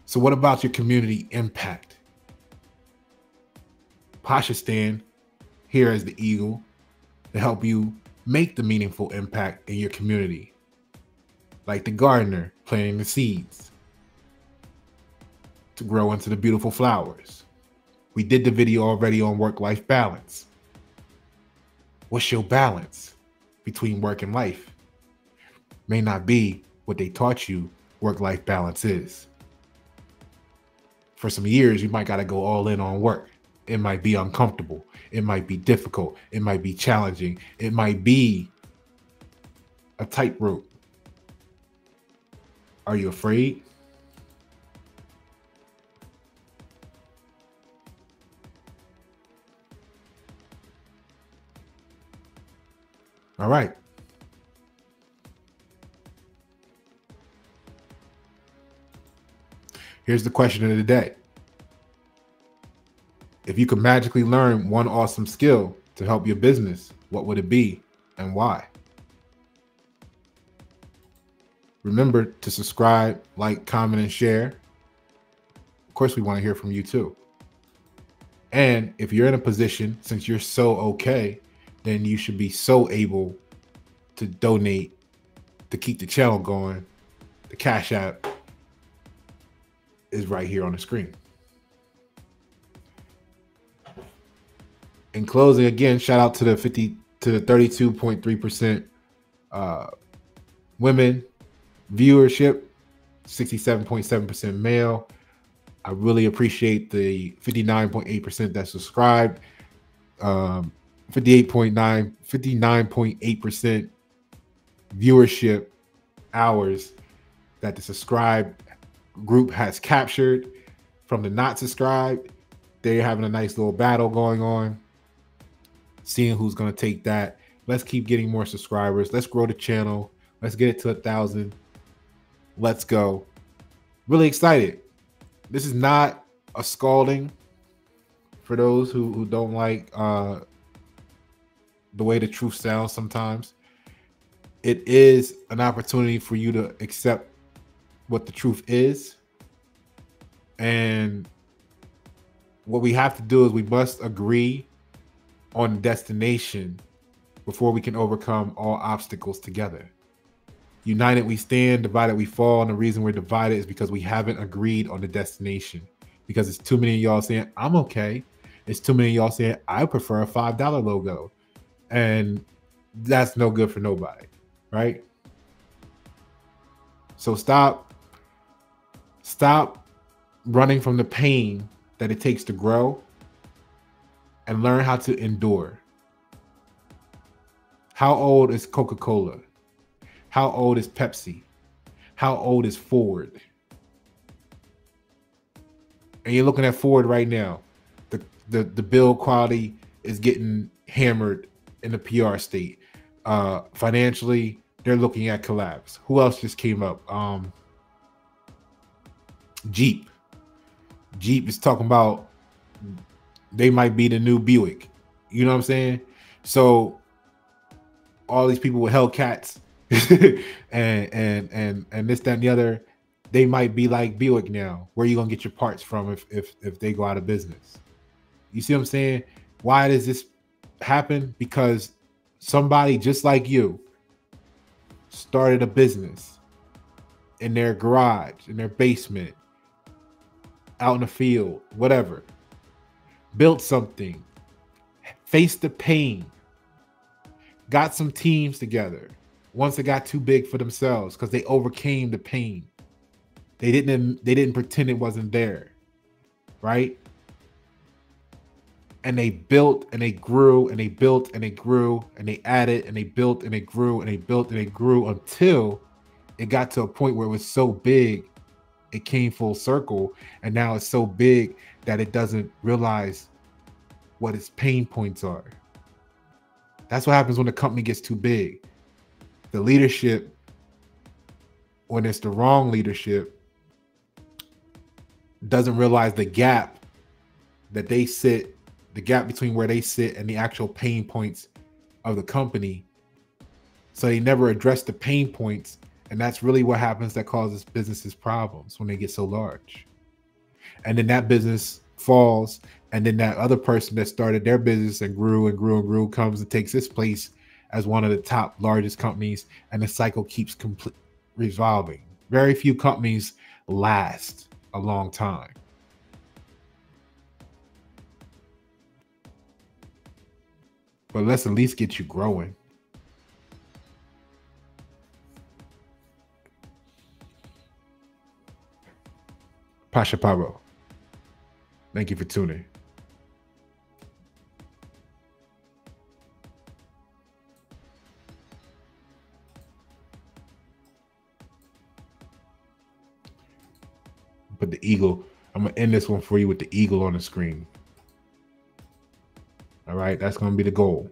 So what about your community impact? Pasha stand here as the eagle to help you make the meaningful impact in your community. Like the gardener planting the seeds to grow into the beautiful flowers. We did the video already on work-life balance. What's your balance between work and life? May not be what they taught you work-life balance is. For some years, you might got to go all in on work. It might be uncomfortable. It might be difficult. It might be challenging. It might be a tightrope. Are you afraid? All right. Here's the question of the day. If you could magically learn one awesome skill to help your business, what would it be and why? Remember to subscribe, like, comment, and share. Of course, we want to hear from you too. And if you're in a position, since you're so okay, then you should be so able to donate to keep the channel going. The Cash App is right here on the screen. In closing, again, shout out to the 32.3% women viewership, 67.7% male. I really appreciate the 59.8% that subscribed, 59.8% viewership hours that the subscribe group has captured from the not subscribed. They're having a nice little battle going on, seeing who's going to take that. Let's keep getting more subscribers. Let's grow the channel. Let's get it to 1,000. Let's go. Really excited. This is not a scalding for those who don't like the way the truth sounds sometimes. It is an opportunity for you to accept what the truth is. And what we have to do is we must agree on destination before we can overcome all obstacles together. United we stand, divided we fall. And the reason we're divided is because we haven't agreed on the destination. Because it's too many of y'all saying, I'm okay. It's too many of y'all saying, I prefer a $5 logo. And that's no good for nobody, right? So stop running from the pain that it takes to grow and learn how to endure. How old is Coca-Cola? How old is Pepsi? How old is Ford? And you're looking at Ford right now. The build quality is getting hammered in the PR state. Financially, they're looking at collapse. Who else just came up? Jeep. Jeep is talking about they might be the new Buick. You know what I'm saying? So all these people with Hellcats and this, that, and the other, they might be like Buick now. Where are you gonna get your parts from if they go out of business? You see what I'm saying? Why does this happen? Because somebody just like you started a business in their garage, in their basement, out in the field, whatever. Built something, faced the pain, got some teams together once it got too big for themselves because they overcame the pain. They didn't pretend it wasn't there, right? And they built and they grew and they built and they grew and they added and they built and they grew and they built and they grew until it got to a point where it was so big, it came full circle. And now it's so big that it doesn't realize what its pain points are. That's what happens when the company gets too big. The leadership, when it's the wrong leadership, doesn't realize the gap that they sit, the gap between where they sit and the actual pain points of the company. So they never address the pain points. And that's really what happens that causes businesses problems when they get so large. And then that business falls. And then that other person that started their business and grew and grew and grew comes and takes its place as one of the top largest companies. And the cycle keeps revolving. Very few companies last a long time. But let's at least get you growing. Pasha Paroh. Thank you for tuning. put the eagle. I'm gonna end this one for you with the eagle on the screen. All right, that's gonna be the goal.